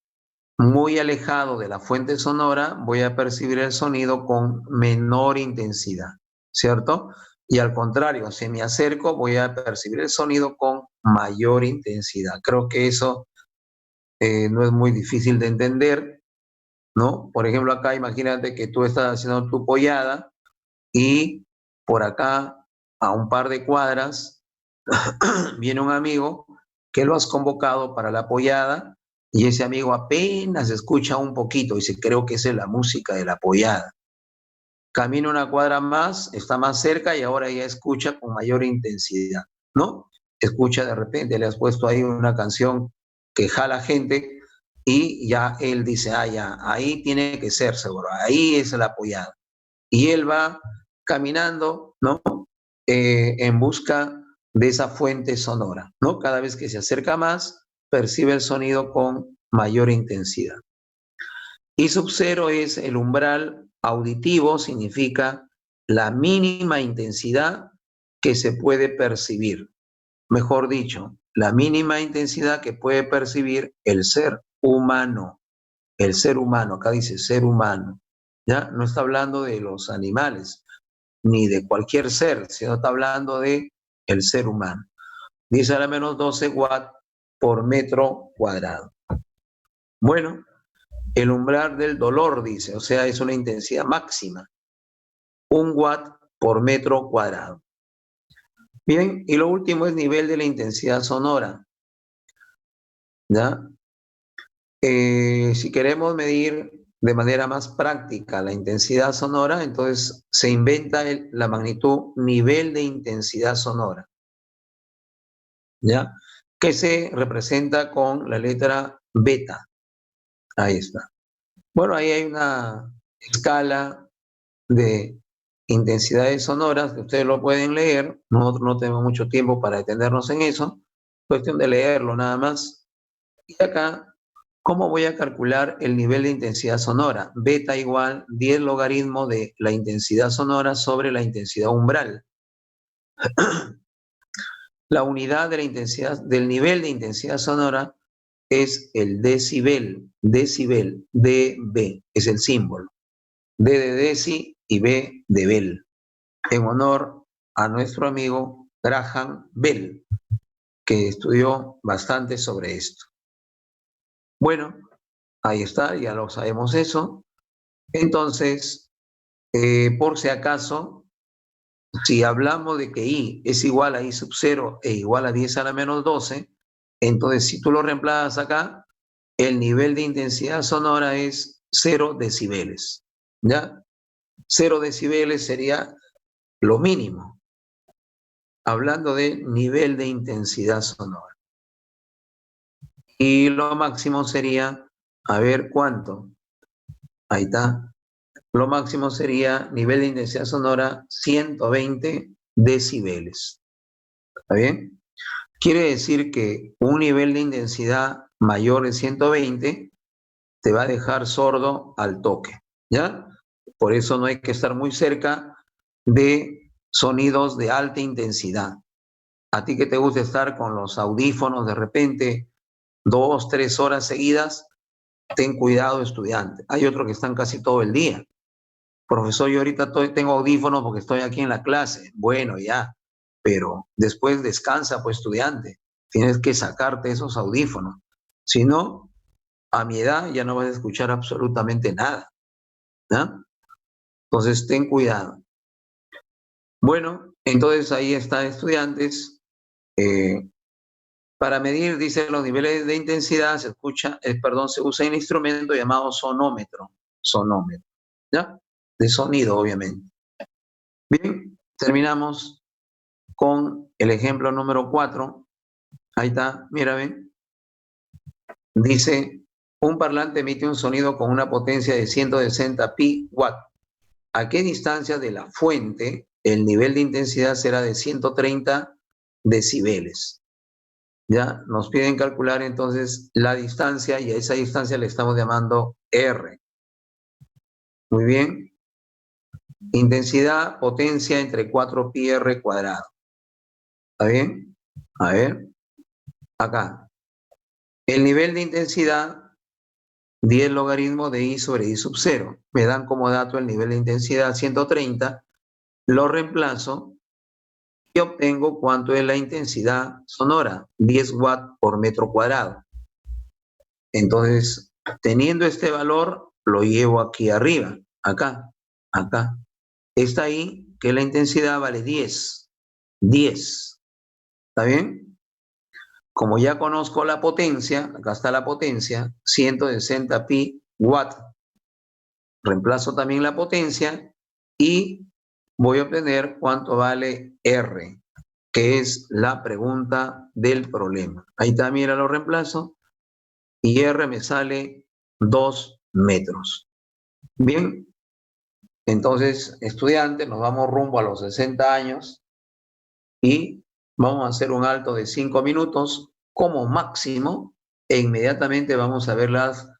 muy alejado de la fuente sonora, voy a percibir el sonido con menor intensidad, ¿cierto? Y al contrario, si me acerco, voy a percibir el sonido con mayor intensidad. Creo que eso no es muy difícil de entender, ¿no? Por ejemplo, acá imagínate que tú estás haciendo tu pollada y por acá, a un par de cuadras, viene un amigo que lo has convocado para la pollada y ese amigo apenas escucha un poquito y dice, creo que esa es la música de la pollada. Camina una cuadra más, está más cerca y ahora ya escucha con mayor intensidad, ¿no? Escucha de repente, le has puesto ahí una canción que jala gente y ya él dice, ah, ya, ahí tiene que ser seguro, ahí es la pollada. Y él va caminando, ¿no? En busca de esa fuente sonora, ¿no? Cada vez que se acerca más, percibe el sonido con mayor intensidad. Y sub 0 es el umbral auditivo, significa la mínima intensidad que se puede percibir. Mejor dicho, la mínima intensidad que puede percibir el ser humano. El ser humano, acá dice ser humano, ¿ya? No está hablando de los animales, ni de cualquier ser, sino está hablando de el ser humano. Dice al menos 12 watts por metro cuadrado. Bueno, el umbral del dolor, dice, o sea, es una intensidad máxima. 1 watt por metro cuadrado. Bien, y lo último es nivel de la intensidad sonora. ¿Ya? Si queremos medir de manera más práctica la intensidad sonora, entonces se inventa la magnitud nivel de intensidad sonora, ¿ya? Que se representa con la letra beta. Ahí está. Bueno, ahí hay una escala de intensidades sonoras que ustedes lo pueden leer. Nosotros no tenemos mucho tiempo para detenernos en eso. Cuestión de leerlo nada más. Y acá, ¿cómo voy a calcular el nivel de intensidad sonora? Beta igual 10 logaritmo de la intensidad sonora sobre la intensidad umbral. La unidad de la intensidad, del nivel de intensidad sonora es el decibel, dB, es el símbolo. D de deci y B de Bell, en honor a nuestro amigo Graham Bell, que estudió bastante sobre esto. Bueno, ahí está, ya lo sabemos eso. Entonces, por si acaso, si hablamos de que I es igual a I sub 0 e igual a 10 a la menos 12, entonces si tú lo reemplazas acá, el nivel de intensidad sonora es 0 decibeles, ¿ya? 0 decibeles sería lo mínimo, hablando de nivel de intensidad sonora. Y lo máximo sería, a ver cuánto, ahí está, lo máximo sería nivel de intensidad sonora 120 decibeles. ¿Está bien? Quiere decir que un nivel de intensidad mayor de 120 te va a dejar sordo al toque, ¿ya? Por eso no hay que estar muy cerca de sonidos de alta intensidad. A ti que te gusta estar con los audífonos de repente 2, 3 horas seguidas, ten cuidado, estudiante. Hay otros que están casi todo el día. Profesor, yo ahorita tengo audífonos porque estoy aquí en la clase. Bueno, ya, pero después descansa, pues, estudiante. Tienes que sacarte esos audífonos. Si no, a mi edad ya no vas a escuchar absolutamente nada, ¿no? Entonces, ten cuidado. Bueno, entonces ahí está, estudiantes. Para medir, dice, los niveles de intensidad se usa un instrumento llamado sonómetro, ¿ya? De sonido, obviamente. Bien, terminamos con el ejemplo número 4. Ahí está, mira, ven. Dice, un parlante emite un sonido con una potencia de 160 pi watt. ¿A qué distancia de la fuente el nivel de intensidad será de 130 decibeles? Ya nos piden calcular entonces la distancia y a esa distancia le estamos llamando R. Muy bien. Intensidad, potencia entre 4 pi R cuadrado. ¿Está bien? A ver. Acá. El nivel de intensidad, 10 logaritmo de I sobre I sub 0. Me dan como dato el nivel de intensidad 130. Lo reemplazo y obtengo cuánto es la intensidad sonora, 10 watts por metro cuadrado. Entonces, teniendo este valor, lo llevo aquí arriba, acá. Está ahí que la intensidad vale 10. 10. ¿Está bien? Como ya conozco la potencia, acá está la potencia, 160 pi watt. Reemplazo también la potencia y voy a obtener cuánto vale R, que es la pregunta del problema. Ahí está, mira, lo reemplazo y R me sale 2 metros. Bien, entonces, estudiantes, nos vamos rumbo a los 60 años y vamos a hacer un alto de 5 minutos como máximo e inmediatamente vamos a ver las